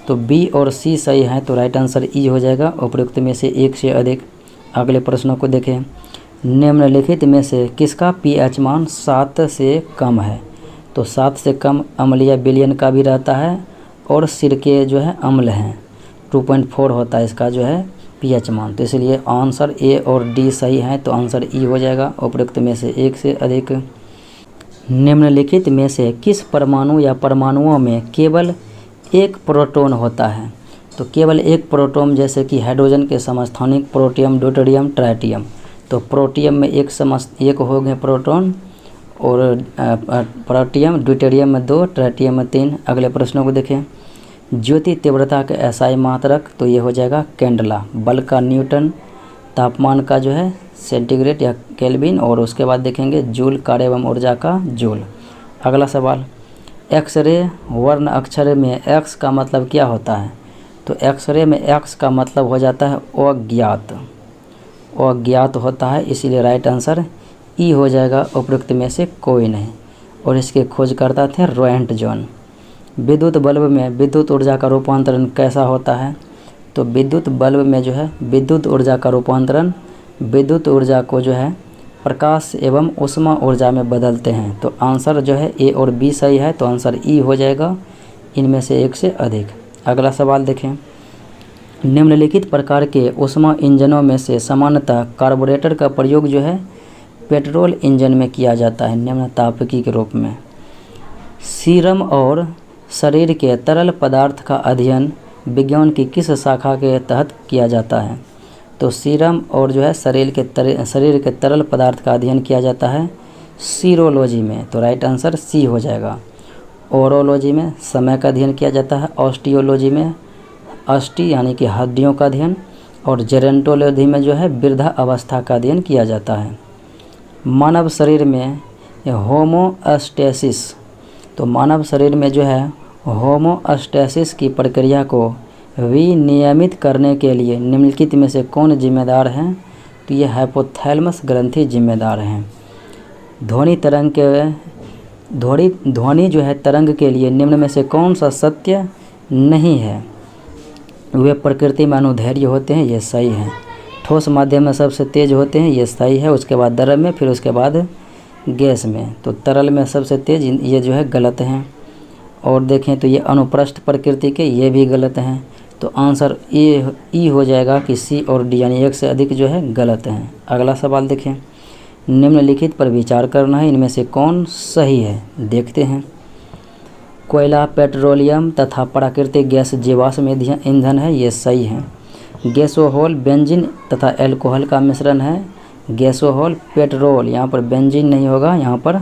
तो बी और सी सही है, तो राइट आंसर ई हो जाएगा, उपरोक्त में से एक से अधिक। अगले प्रश्नों को देखें, निम्नलिखित में से किसका पीएच मान 7 से कम है? तो 7 से कम अम्लीय विलयन का भी रहता है, और सिरके जो है अम्ल हैं, 2.4 होता है इसका जो है पीएच मान, तो इसलिए आंसर ए और डी सही है, तो आंसर ई हो जाएगा, उपरोक्त में से एक से अधिक। निम्नलिखित में से किस परमाणु या परमाणुओं में केवल एक प्रोटॉन होता है? तो केवल एक प्रोटॉन, जैसे कि हाइड्रोजन के समस्थानिक प्रोटियम, ड्यूटेरियम, ट्राइटियम। तो प्रोटियम में एक हो गए प्रोटॉन, और प्रोटियम, ड्यूटेरियम में 2, ट्राइटियम में 3। अगले प्रश्नों को देखें, ज्योति तीव्रता के एसआई मात्रक, तो ये हो जाएगा कैंडला। बल का न्यूटन, तापमान का जो है सेंटीग्रेड या केल्विन, और उसके बाद देखेंगे जूल, कार्य एवं ऊर्जा का जूल। अगला सवाल, एक्सरे वर्ण अक्षर में एक्स का मतलब क्या होता है? तो एक्सरे में एक्स का मतलब हो जाता है अज्ञात, अज्ञात होता है, इसीलिए राइट आंसर ई हो जाएगा, उपरोक्त में से कोई नहीं। और इसके खोजकर्ता थे रोएंटजन। विद्युत बल्ब में विद्युत ऊर्जा का रूपांतरण कैसा होता है? तो विद्युत बल्ब में जो है विद्युत ऊर्जा का रूपांतरण विद्युत ऊर्जा को जो है प्रकाश एवं ऊष्मा ऊर्जा में बदलते हैं। तो आंसर जो है ए और बी सही है, तो आंसर ई हो जाएगा, इनमें से एक से अधिक। अगला सवाल देखें, निम्नलिखित प्रकार के ऊष्मा इंजनों में से सामान्यतः कार्बोरेटर का प्रयोग जो है पेट्रोल इंजन में किया जाता है निम्न तापकी के रूप में। सीरम और शरीर के तरल पदार्थ का अध्ययन विज्ञान की किस शाखा के तहत किया जाता है? तो सीरम और जो है शरीर के तरल पदार्थ का अध्ययन किया जाता है सीरोलॉजी में, तो राइट आंसर सी हो जाएगा। ओरोलॉजी में समय का अध्ययन किया जाता है, ऑस्टियोलॉजी में अस्थि यानी कि हड्डियों का अध्ययन, और जेरेंटोलॉजी में जो है वृद्धा अवस्था का अध्ययन किया जाता है। मानव शरीर में होमोस्टेसिस, तो मानव शरीर में जो है होमोस्टेसिस की प्रक्रिया को विनियमित करने के लिए निम्नलिखित में से कौन जिम्मेदार है? तो ये हाइपोथैलेमस ग्रंथि जिम्मेदार हैं। ध्वनि जो है तरंग के लिए निम्न में से कौन सा सत्य नहीं है? वे प्रकृति में अनुदैर्घ्य होते हैं, ये सही है। ठोस माध्यम में सबसे तेज होते हैं, ये सही है। उसके बाद द्रव में, फिर उसके बाद गैस में। तो तरल में सबसे तेज, ये जो है गलत है। और देखें तो ये अनुप्रस्थ प्रकृति के, ये भी गलत हैं। तो आंसर ई हो जाएगा कि सी और डी यानी एक से अधिक जो है गलत हैं। अगला सवाल देखें, निम्नलिखित पर विचार करना है, इनमें से कौन सही है, देखते हैं। कोयला, पेट्रोलियम तथा प्राकृतिक गैस जीवाश्म ईंधन है, ये सही है। गैसोहोल बेंजीन तथा एल्कोहल का मिश्रण है। गैसोहोल पेट्रोल, यहाँ पर बेंजीन नहीं होगा, यहाँ पर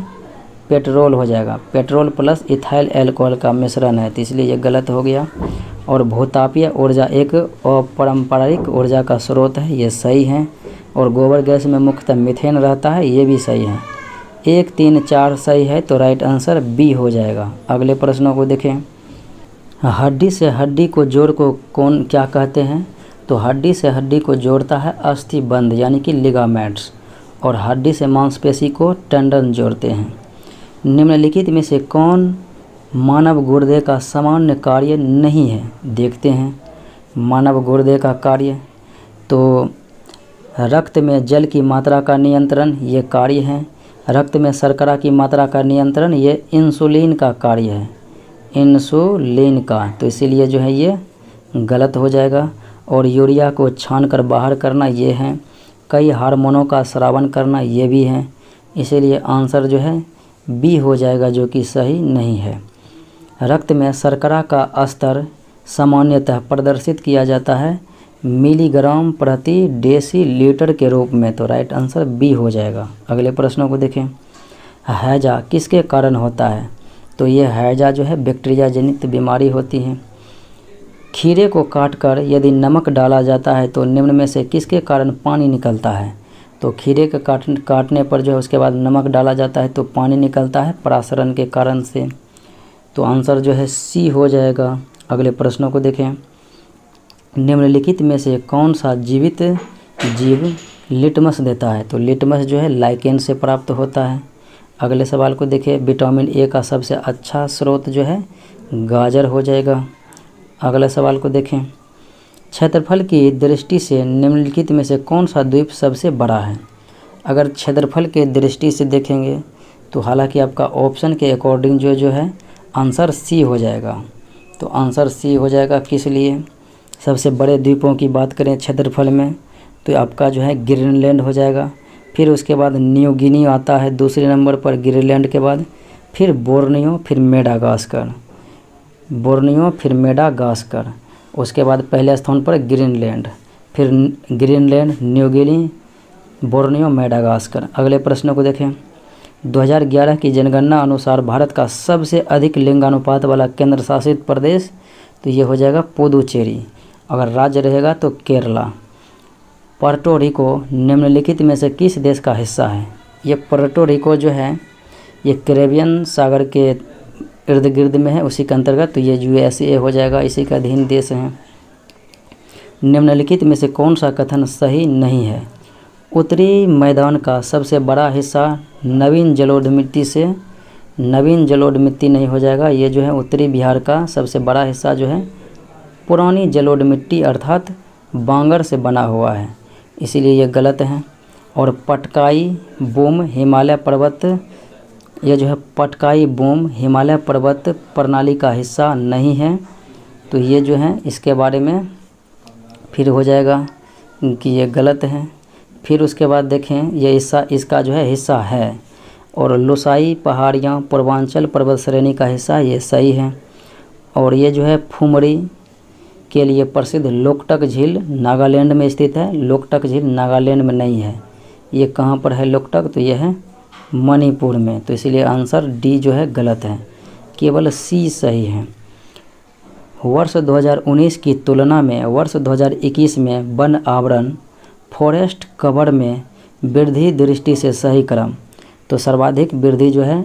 पेट्रोल हो जाएगा। पेट्रोल प्लस इथाइल एल्कोहल का मिश्रण है, तो इसलिए ये गलत हो गया। और भूतापीय ऊर्जा एक अपारंपरिक ऊर्जा का स्रोत है, ये सही है। और गोबर गैस में मुख्यतः मीथेन रहता है, ये भी सही है। 1, 3, 4 सही है, तो राइट आंसर बी हो जाएगा। अगले प्रश्नों को देखें। हड्डी से हड्डी को जोड़ को कौन क्या कहते हैं? तो हड्डी से हड्डी को जोड़ता है अस्थिबंध यानी कि लिगामेंट्स, और हड्डी से मांसपेशी को टेंडन जोड़ते हैं। निम्नलिखित में से कौन मानव गुर्दे का सामान्य कार्य नहीं है, देखते हैं। मानव गुर्दे का कार्य तो रक्त में जल की मात्रा का नियंत्रण, ये कार्य है। रक्त में शर्करा की मात्रा का नियंत्रण, ये इंसुलिन का कार्य है, इंसुलिन का, तो इसीलिए जो है ये गलत हो जाएगा। और यूरिया को छानकर बाहर करना, ये है। कई हार्मोनों का स्रावन करना, ये भी है। इसीलिए आंसर जो है बी हो जाएगा, जो कि सही नहीं है। रक्त में शर्करा का स्तर सामान्यतः प्रदर्शित किया जाता है मिलीग्राम प्रति डेसीलीटर के रूप में, तो राइट आंसर बी हो जाएगा। अगले प्रश्नों को देखें। हैजा किसके कारण होता है? तो ये हैजा जो है बैक्टीरिया जनित बीमारी होती है। खीरे को काटकर यदि नमक डाला जाता है तो निम्न में से किसके कारण पानी निकलता है? तो खीरे के काटने पर जो है उसके बाद नमक डाला जाता है तो पानी निकलता है परासरण के कारण से, तो आंसर जो है सी हो जाएगा। अगले प्रश्नों को देखें। निम्नलिखित में से कौन सा जीवित जीव लिटमस देता है? तो लिटमस जो है लाइकेन से प्राप्त होता है। अगले सवाल को देखें। विटामिन ए का सबसे अच्छा स्रोत जो है गाजर हो जाएगा। अगले सवाल को देखें। क्षेत्रफल की दृष्टि से निम्नलिखित में से कौन सा द्वीप सबसे बड़ा है? अगर क्षेत्रफल के दृष्टि से देखेंगे तो हालांकि आपका ऑप्शन के अकॉर्डिंग जो है आंसर सी हो जाएगा, तो आंसर सी हो जाएगा। किस लिए? सबसे बड़े द्वीपों की बात करें क्षेत्रफल में तो आपका जो है ग्रीनलैंड हो जाएगा। फिर उसके बाद न्यू गिनी आता है दूसरे नंबर पर ग्रीनलैंड के बाद, फिर बोर्नियो, फिर मेडागास्कर। बोर्नियो फिर मेडागास्कर, उसके बाद पहले स्थान पर ग्रीनलैंड, फिर Greenland, New Guinea, Borneo, Madagascar. अगले प्रश्न को देखें। 2011 की जनगणना अनुसार भारत का सबसे अधिक लिंगानुपात वाला केंद्र शासित प्रदेश, तो ये हो जाएगा पुदुचेरी। अगर राज्य रहेगा तो केरला। पुर्टो रिको निम्नलिखित में से किस देश का हिस्सा है? ये पुर्टो रिको जो है ये कैरेबियन सागर के इर्द गिर्द में है, उसी के अंतर्गत, तो ये यूएसए हो जाएगा, इसी का अधीन देश है। निम्नलिखित में से कौन सा कथन सही नहीं है? उत्तरी मैदान का सबसे बड़ा हिस्सा नवीन जलोढ़ मिट्टी से, नवीन जलोढ़ मिट्टी नहीं हो जाएगा। ये जो है उत्तरी बिहार का सबसे बड़ा हिस्सा जो है पुरानी जलोढ़ मिट्टी अर्थात बांगर से बना हुआ है, इसीलिए ये गलत है। और पटकाई बूम हिमालय पर्वत, ये जो है पटकाई बूम हिमालय पर्वत प्रणाली का हिस्सा नहीं है, तो ये जो है इसके बारे में फिर हो जाएगा कि ये गलत है। फिर उसके बाद देखें ये हिस्सा इसका जो है हिस्सा है। और लोसाई पहाड़ियाँ पूर्वांचल पर्वत श्रेणी का हिस्सा, ये सही है। और ये जो है फुमरी के लिए प्रसिद्ध लोकटक झील नागालैंड में स्थित है। लोकटक झील नागालैंड में नहीं है, ये कहाँ पर है लोकटक? तो ये है मणिपुर में, तो इसीलिए आंसर डी जो है गलत है, केवल सी सही है। वर्ष 2019 की तुलना में वर्ष 2021 में वन आवरण फॉरेस्ट कवर में वृद्धि दृष्टि से सही क्रम, तो सर्वाधिक वृद्धि जो है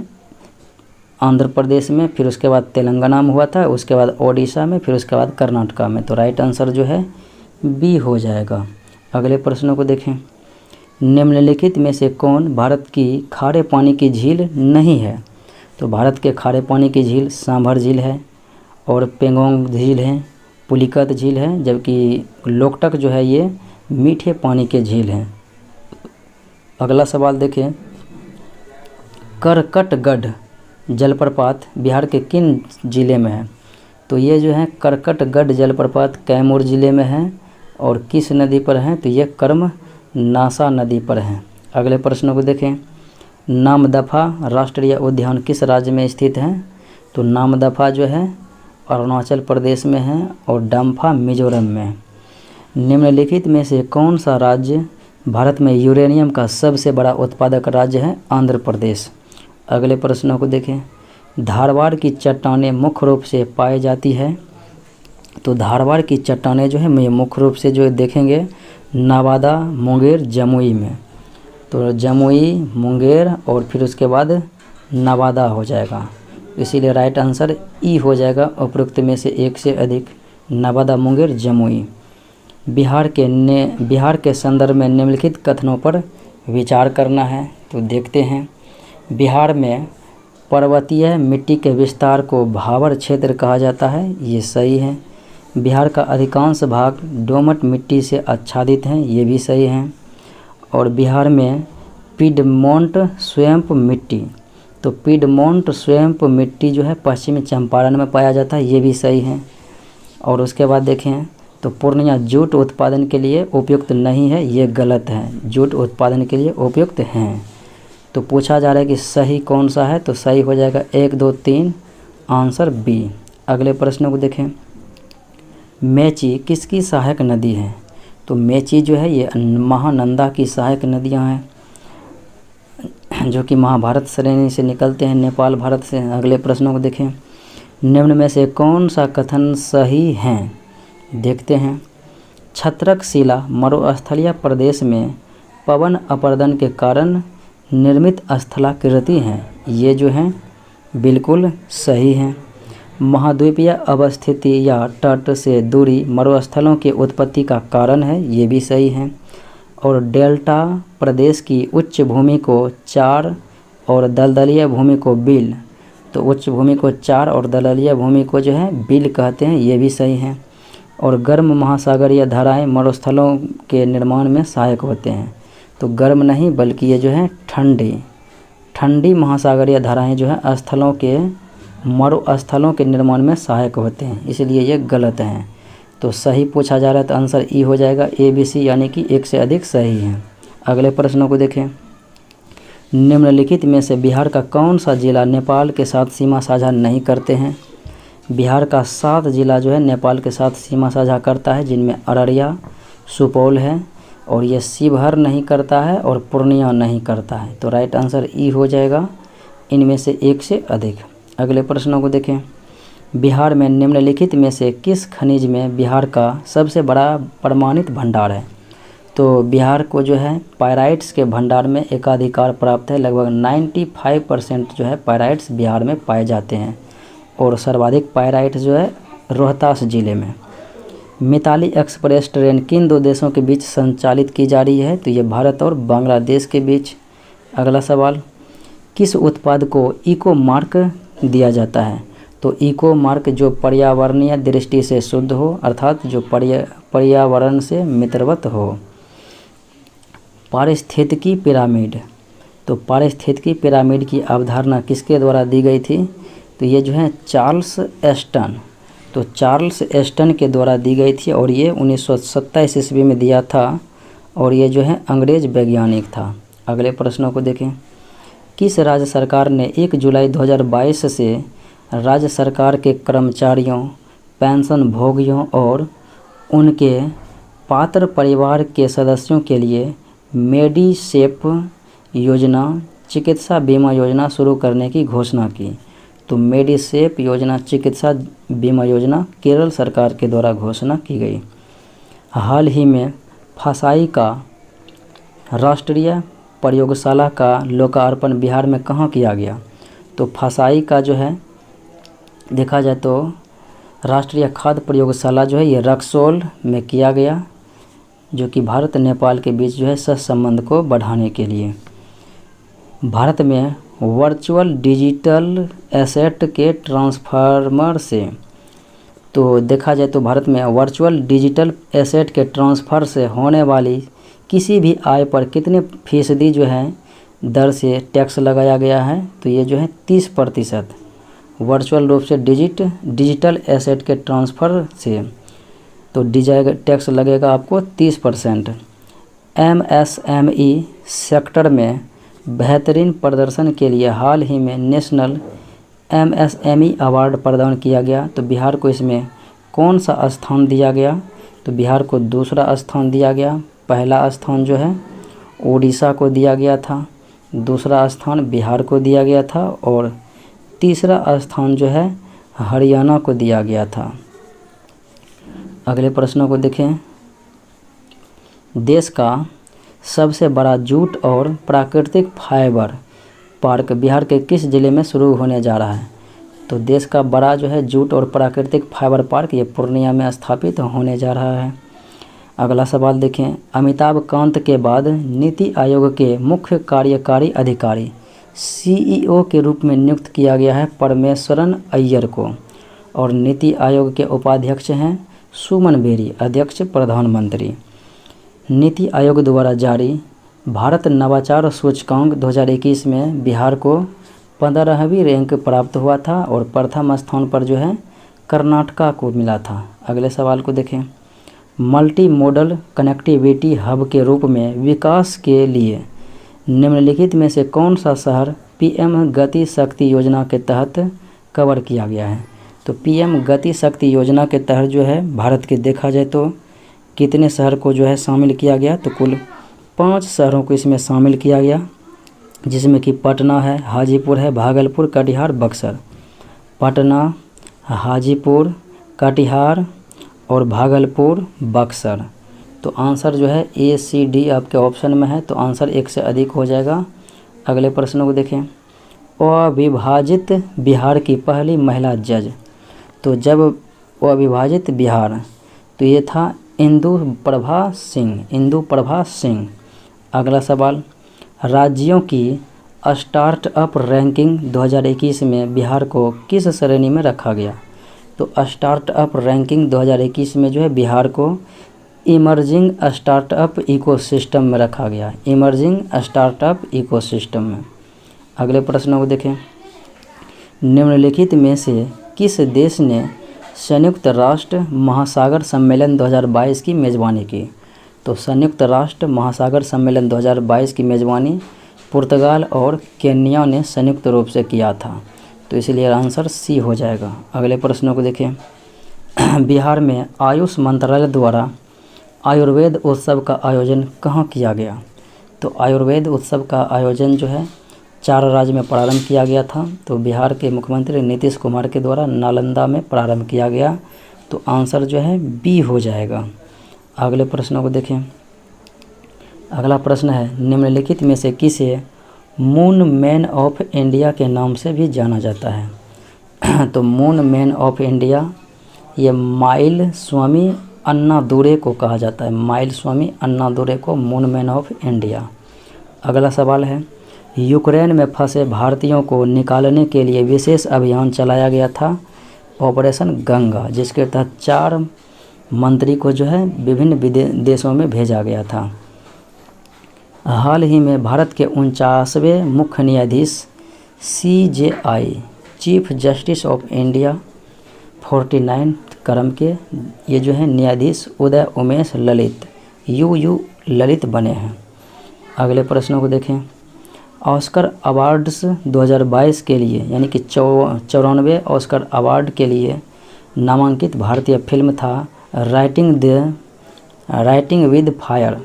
आंध्र प्रदेश में, फिर उसके बाद तेलंगाना में हुआ था, उसके बाद ओडिशा में, फिर उसके बाद कर्नाटका में, तो राइट आंसर जो है बी हो जाएगा। अगले प्रश्नों को देखें। निम्नलिखित में से कौन भारत की खारे पानी की झील नहीं है? तो भारत के खारे पानी की झील सांभर झील है, और पेंगोंग झील है, पुलिकत झील है, जबकि लोकटक जो है ये मीठे पानी के झील हैं। अगला सवाल देखें, करकटगढ़ जलप्रपात बिहार के किन ज़िले में है? तो ये जो है करकटगढ़ जलप्रपात कैमूर ज़िले में है और किस नदी पर है? तो ये कर्मनासा नदी पर है। अगले प्रश्न को देखें, नामदफा राष्ट्रीय उद्यान किस राज्य में स्थित है? तो नामदफा जो है अरुणाचल प्रदेश में है और डम्फा मिजोरम में है। निम्नलिखित में से कौन सा राज्य भारत में यूरेनियम का सबसे बड़ा उत्पादक राज्य है? आंध्र प्रदेश। अगले प्रश्नों को देखें, धारवाड़ की चट्टानें मुख्य रूप से पाई जाती है? तो धारवाड़ की चट्टानें जो है मुख्य रूप से जो देखेंगे नवादा, मुंगेर, जमुई में। तो जमुई, मुंगेर और फिर उसके बाद नवादा हो जाएगा, इसीलिए राइट आंसर ई हो जाएगा उपरोक्त में से एक से अधिक, नवादा, मुंगेर, जमुई। बिहार के संदर्भ में निम्नलिखित कथनों पर विचार करना है। तो देखते हैं, बिहार में पर्वतीय मिट्टी के विस्तार को भावर क्षेत्र कहा जाता है, ये सही है। बिहार का अधिकांश भाग दोमट मिट्टी से आच्छादित हैं, ये भी सही है। और बिहार में पिडमोंट स्वयंप मिट्टी, तो पिडमोंट स्वयंप मिट्टी जो है पश्चिमी चंपारण में पाया जाता है, ये भी सही है। और उसके बाद देखें तो पूर्णिया जूट उत्पादन के लिए उपयुक्त नहीं है, ये गलत है, जूट उत्पादन के लिए उपयुक्त हैं। तो पूछा जा रहा है कि सही कौन सा है? तो सही हो जाएगा 1, 2, 3, आंसर बी। अगले प्रश्न को देखें, मेची किसकी सहायक नदी है? तो मेची जो है ये महानंदा की सहायक नदियां हैं, जो कि महाभारत श्रेणी से निकलते हैं, नेपाल भारत से। अगले प्रश्नों को देखें, निम्न में से कौन सा कथन सही है? देखते हैं, छत्रक शिला मरुस्थलीय प्रदेश में पवन अपरदन के कारण निर्मित स्थलाकृति हैं, ये जो हैं बिल्कुल सही हैं। महाद्वीपीय अवस्थिति या तट से दूरी मरुस्थलों की उत्पत्ति का कारण है, ये भी सही है। और डेल्टा प्रदेश की उच्च भूमि को चार और दलदलीय भूमि को बिल, तो उच्च भूमि को चार और दलदलीय भूमि को जो है बिल कहते हैं, ये भी सही है। और गर्म महासागरीय धाराएं मरुस्थलों के निर्माण में सहायक होते हैं, तो गर्म नहीं बल्कि ये जो है ठंडी महासागरीय धाराएं जो है स्थलों के मरुस्थलों के निर्माण में सहायक होते हैं, इसलिए ये गलत हैं। तो सही पूछा जा रहा है तो आंसर ई हो जाएगा, ABC, यानी कि एक से अधिक सही है। अगले प्रश्नों को देखें, निम्नलिखित में से बिहार का कौन सा जिला नेपाल के साथ सीमा साझा नहीं करते हैं? बिहार का 7 जिला जो है नेपाल के साथ सीमा साझा करता है, जिनमें अररिया, सुपौल है, और ये शिवहर नहीं करता है और पूर्णिया नहीं करता है। तो राइट आंसर ई हो जाएगा, इनमें से एक से अधिक। अगले प्रश्नों को देखें, बिहार में निम्नलिखित में से किस खनिज में बिहार का सबसे बड़ा प्रमाणित भंडार है? तो बिहार को जो है पायराइट्स के भंडार में एकाधिकार प्राप्त है, लगभग 95% जो है पायराइट्स बिहार में पाए जाते हैं, और सर्वाधिक पायराइट जो है रोहतास ज़िले में। मिताली एक्सप्रेस ट्रेन किन 2 देशों के बीच संचालित की जा रही है? तो ये भारत और बांग्लादेश के बीच। अगला सवाल, किस उत्पाद को इको मार्क दिया जाता है? तो इको मार्क जो पर्यावरणीय दृष्टि से शुद्ध हो, अर्थात जो पर्यावरण से मित्रवत हो। पारिस्थितिकी पिरामिड, तो पारिस्थितिकी पिरामिड की अवधारणा किसके द्वारा दी गई थी? तो ये जो है चार्ल्स एस्टन, तो चार्ल्स एस्टन के द्वारा दी गई थी, और ये 1927 ईस्वी में दिया था, और ये जो है अंग्रेज वैज्ञानिक था। अगले प्रश्नों को देखें, किस राज्य सरकार ने 1 जुलाई 2022 से राज्य सरकार के कर्मचारियों, पेंशन भोगियों और उनके पात्र परिवार के सदस्यों के लिए मेडिसेप योजना, चिकित्सा बीमा योजना शुरू करने की घोषणा की? तो मेडिसेप योजना, चिकित्सा बीमा योजना केरल सरकार के द्वारा घोषणा की गई। हाल ही में फसाई का राष्ट्रीय प्रयोगशाला का लोकार्पण बिहार में कहाँ किया गया? तो फसाई का जो है देखा जाए तो राष्ट्रीय खाद्य प्रयोगशाला जो है ये रक्सौल में किया गया, जो कि भारत नेपाल के बीच जो है सहसंबंध को बढ़ाने के लिए। भारत में वर्चुअल डिजिटल एसेट के ट्रांसफार्मर से तो देखा जाए तो भारत में वर्चुअल डिजिटल एसेट के ट्रांसफ़र से होने वाली किसी भी आय पर कितने फीसदी जो है दर से टैक्स लगाया गया है, तो ये जो है 30%। वर्चुअल रूप से डिजिटल एसेट के ट्रांसफ़र से तो टैक्स लगेगा आपको 30%। MSME सेक्टर में बेहतरीन प्रदर्शन के लिए हाल ही में नेशनल MSME अवार्ड प्रदान किया गया, तो बिहार को इसमें कौन सा स्थान दिया गया, तो बिहार को दूसरा स्थान दिया गया। पहला स्थान जो है उड़ीसा को दिया गया था, दूसरा स्थान बिहार को दिया गया था और तीसरा स्थान जो है हरियाणा को दिया गया था। अगले प्रश्नों को देखें। देश का सबसे बड़ा जूट और प्राकृतिक फाइबर पार्क बिहार के किस ज़िले में शुरू होने जा रहा है, तो देश का बड़ा जो है जूट और प्राकृतिक फाइबर पार्क ये पूर्णिया में स्थापित होने जा रहा है। अगला सवाल देखें। अमिताभ कांत के बाद नीति आयोग के मुख्य कार्यकारी अधिकारी CEO के रूप में नियुक्त किया गया है परमेश्वरन अय्यर को, और नीति आयोग के उपाध्यक्ष हैं सुमन बेरी, अध्यक्ष प्रधानमंत्री। नीति आयोग द्वारा जारी भारत नवाचार सूचकांक 2021 में बिहार को 15वीं रैंक प्राप्त हुआ था और प्रथम स्थान पर जो है कर्नाटका को मिला था। अगले सवाल को देखें। मल्टी मोडल कनेक्टिविटी हब के रूप में विकास के लिए निम्नलिखित में से कौन सा शहर PM गति शक्ति योजना के तहत कवर किया गया है, तो PM गति शक्ति योजना के तहत जो है भारत के देखा जाए तो कितने शहर को जो है शामिल किया गया, तो कुल 5 शहरों को इसमें शामिल किया गया, जिसमें कि पटना है, हाजीपुर है, भागलपुर, कटिहार, बक्सर। पटना, हाजीपुर, कटिहार और भागलपुर, बक्सर। तो आंसर जो है ACD आपके ऑप्शन में है, तो आंसर 1 से अधिक हो जाएगा। अगले प्रश्नों को देखें। अविभाजित बिहार की पहली महिला जज, तो जब अविभाजित बिहार तो ये था इंदु प्रभा सिंह। अगला सवाल। राज्यों की स्टार्टअप रैंकिंग 2021 में बिहार को किस श्रेणी में रखा गया, तो स्टार्टअप रैंकिंग 2021 में जो है बिहार को इमर्जिंग स्टार्टअप इकोसिस्टम में रखा गया, इमर्जिंग स्टार्टअप इकोसिस्टम में। अगले प्रश्नों को देखें। निम्नलिखित में से किस देश ने संयुक्त राष्ट्र महासागर सम्मेलन 2022 की मेज़बानी की, तो संयुक्त राष्ट्र महासागर सम्मेलन 2022 की मेज़बानी पुर्तगाल और केन्या ने संयुक्त रूप से किया था, तो इसलिए आंसर C हो जाएगा। अगले प्रश्नों को देखें। बिहार में आयुष मंत्रालय द्वारा आयुर्वेद उत्सव का आयोजन कहाँ किया गया, तो आयुर्वेद उत्सव का आयोजन जो है 4 राज्य में प्रारंभ किया गया था, तो बिहार के मुख्यमंत्री नीतीश कुमार के द्वारा नालंदा में प्रारंभ किया गया, तो आंसर जो है B हो जाएगा। अगले प्रश्नों को देखें। अगला प्रश्न है। निम्नलिखित में से किसे मून मैन ऑफ इंडिया के नाम से भी जाना जाता है, तो मून मैन ऑफ इंडिया ये माइल स्वामी अन्नादुरै को कहा जाता है, माइल स्वामी अन्नादुरै को मून मैन ऑफ इंडिया। अगला सवाल है। यूक्रेन में फंसे भारतीयों को निकालने के लिए विशेष अभियान चलाया गया था, ऑपरेशन गंगा, जिसके तहत 4 मंत्री को जो है विभिन्न देशों में भेजा गया था। हाल ही में भारत के 49वें मुख्य न्यायाधीश CJI chief justice of India 49 क्रम के ये जो है न्यायाधीश उदय उमेश ललित UU ललित बने हैं। अगले प्रश्नों को देखें। ऑस्कर अवार्ड्स 2022 के लिए यानी कि 94वें ऑस्कर अवार्ड के लिए नामांकित भारतीय फिल्म था राइटिंग विद फायर,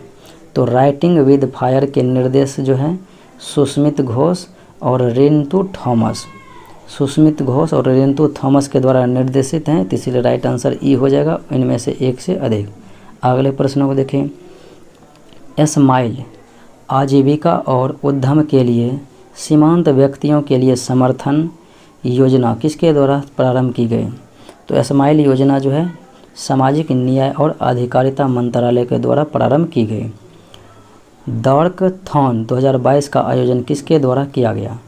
तो राइटिंग विद फायर के निर्देश जो है सुस्मित घोष और रिंतु थॉमस के द्वारा निर्देशित हैं, तो इसलिए राइट आंसर E हो जाएगा, इनमें से 1 से अधिक। अगले प्रश्नों को देखें। स्माइल आजीविका और उद्यम के लिए सीमांत व्यक्तियों के लिए समर्थन योजना किसके द्वारा प्रारंभ की गई, तो स्माइल योजना जो है सामाजिक न्याय और अधिकारिता मंत्रालय के द्वारा प्रारंभ की गई। दौड़थॉन 2022 का आयोजन किसके द्वारा किया गया,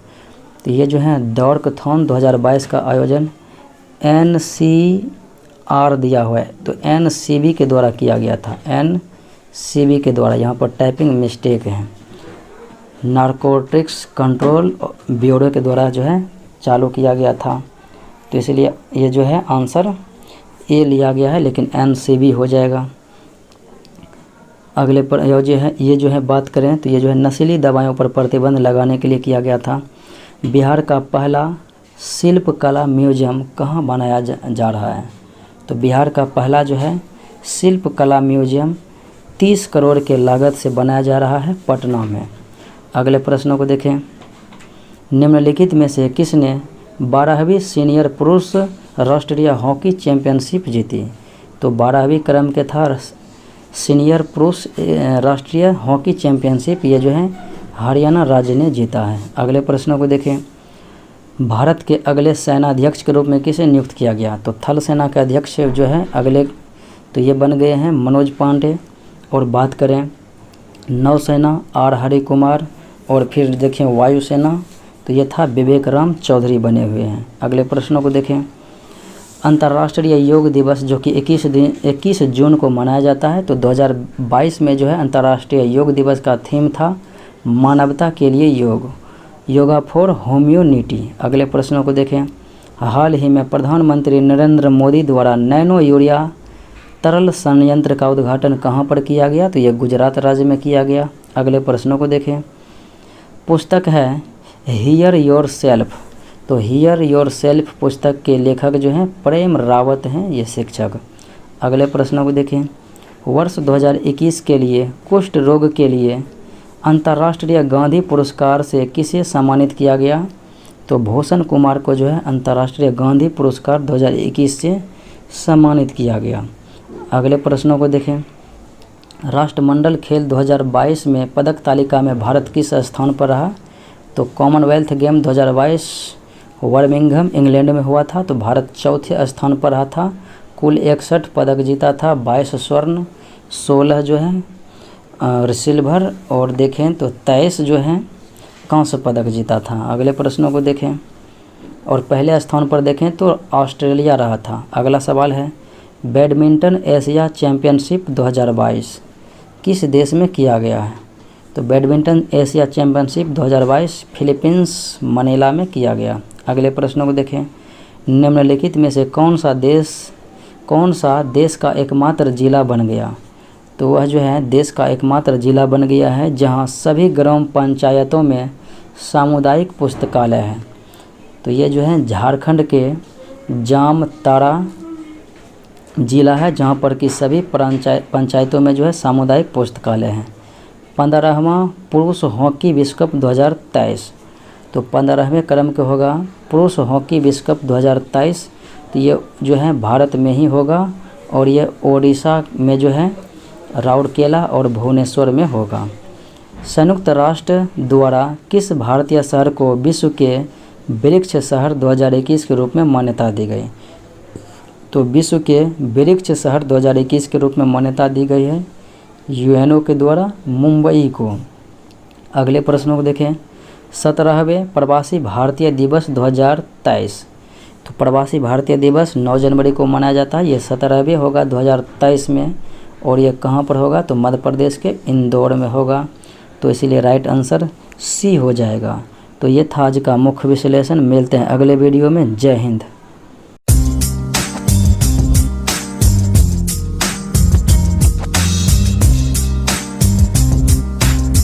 तो ये जो है दौड़थॉन 2022 का आयोजन आर दिया हुआ है, तो NCB के द्वारा किया गया था, NCB के द्वारा। यहाँ पर टाइपिंग मिस्टेक है। नारकोटिक्स कंट्रोल ब्यूरो के द्वारा जो है चालू किया गया था, तो इसलिए ये जो है आंसर ए लिया गया है, लेकिन NCB हो जाएगा। अगले पर ये जो है बात करें तो ये जो है नशीली दवाओं पर प्रतिबंध लगाने के लिए किया गया था। बिहार का पहला शिल्पकला म्यूजियम कहाँ बनाया जा रहा है? तो बिहार का पहला जो है शिल्पकला म्यूजियम 30 करोड़ के लागत से बनाया जा रहा है पटना में। अगले प्रश्नों को देखें। निम्नलिखित में से किसने 12वीं सीनियर पुरुष राष्ट्रीय हॉकी चैंपियनशिप जीती? तो 12वीं क्रम के था सीनियर पुरुष राष्ट्रीय हॉकी चैंपियनशिप, ये जो है हरियाणा राज्य ने जीता है। अगले प्रश्नों को देखें। भारत के अगले सेनाध्यक्ष के रूप में किसे नियुक्त किया गया? तो थल सेना के अध्यक्ष जो है अगले, तो ये बन गए हैं मनोज पांडे। और बात करें नौसेना आर हरि कुमार, और फिर देखें वायुसेना, तो ये था विवेक राम चौधरी बने हुए हैं। अगले प्रश्नों को देखें। अंतर्राष्ट्रीय योग दिवस जो कि 21 जून को मनाया जाता है, तो 2022 में जो है अंतर्राष्ट्रीय योग दिवस का थीम था मानवता के लिए योग, योगा फॉर ह्यूमैनिटी। अगले प्रश्नों को देखें। हाल ही में प्रधानमंत्री नरेंद्र मोदी द्वारा नैनो यूरिया तरल संयंत्र का उद्घाटन कहाँ पर किया गया? तो यह गुजरात राज्य में किया गया। अगले प्रश्नों को देखें। पुस्तक है हियर योर सेल्फ, तो हियर योर सेल्फ पुस्तक के लेखक जो हैं प्रेम रावत हैं, ये शिक्षक। अगले प्रश्नों को देखें। वर्ष 2021 के लिए कुष्ठ रोग के लिए अंतर्राष्ट्रीय गांधी पुरस्कार से किसे सम्मानित किया गया? तो भूषण कुमार को जो है अंतर्राष्ट्रीय गांधी पुरस्कार 2021 से सम्मानित किया गया। अगले प्रश्नों को देखें। राष्ट्रमंडल खेल 2022 में पदक तालिका में भारत किस स्थान पर रहा? तो कॉमनवेल्थ गेम 2022 बर्मिंघम इंग्लैंड में हुआ था, तो भारत चौथे स्थान पर रहा था। कुल 61 पदक जीता था, 22 स्वर्ण, 16 जो है और सिल्वर, और देखें तो 23 जो है कांस्य पदक जीता था। अगले प्रश्नों को देखें। और पहले स्थान पर देखें तो ऑस्ट्रेलिया रहा था। अगला सवाल है बैडमिंटन एशिया चैंपियनशिप 2022 किस देश में किया गया है? तो badminton Asia championship 2022 Philippines Manila में किया गया। अगले प्रश्नों को देखें। निम्नलिखित में से कौन सा देश का एकमात्र जिला बन गया? तो वह जो है देश का एकमात्र जिला बन गया है जहां सभी ग्राम पंचायतों में सामुदायिक पुस्तकालय है। तो ये जो है झारखंड के जामताड़ा जिला है, जहां पर कि सभी पंचायतों में जो है सामुदायिक पुस्तकालय हैं। 15वां पुरुष हॉकी विश्व कप 2023, तो 15वें क्रम के होगा पुरुष हॉकी विश्व कप 2023, तो ये जो है भारत में ही होगा, और ये ओडिशा में जो है राउरकेला और भुवनेश्वर में होगा। संयुक्त राष्ट्र द्वारा किस भारतीय शहर को विश्व के वृक्ष शहर 2021 के रूप में मान्यता दी गई? तो विश्व के वृक्ष शहर 2021 के रूप में मान्यता दी गई है यूएनओ के द्वारा मुंबई को। अगले प्रश्नों को देखें। 17वें प्रवासी भारतीय दिवस 2023, तो प्रवासी भारतीय दिवस 9 जनवरी को मनाया जाता है। ये 17वें होगा 2023 में, और ये कहाँ पर होगा? तो मध्य प्रदेश के इंदौर में होगा, तो इसीलिए राइट आंसर सी हो जाएगा। तो ये था आज का मुख्य विश्लेषण। मिलते हैं अगले वीडियो में। जय हिंद।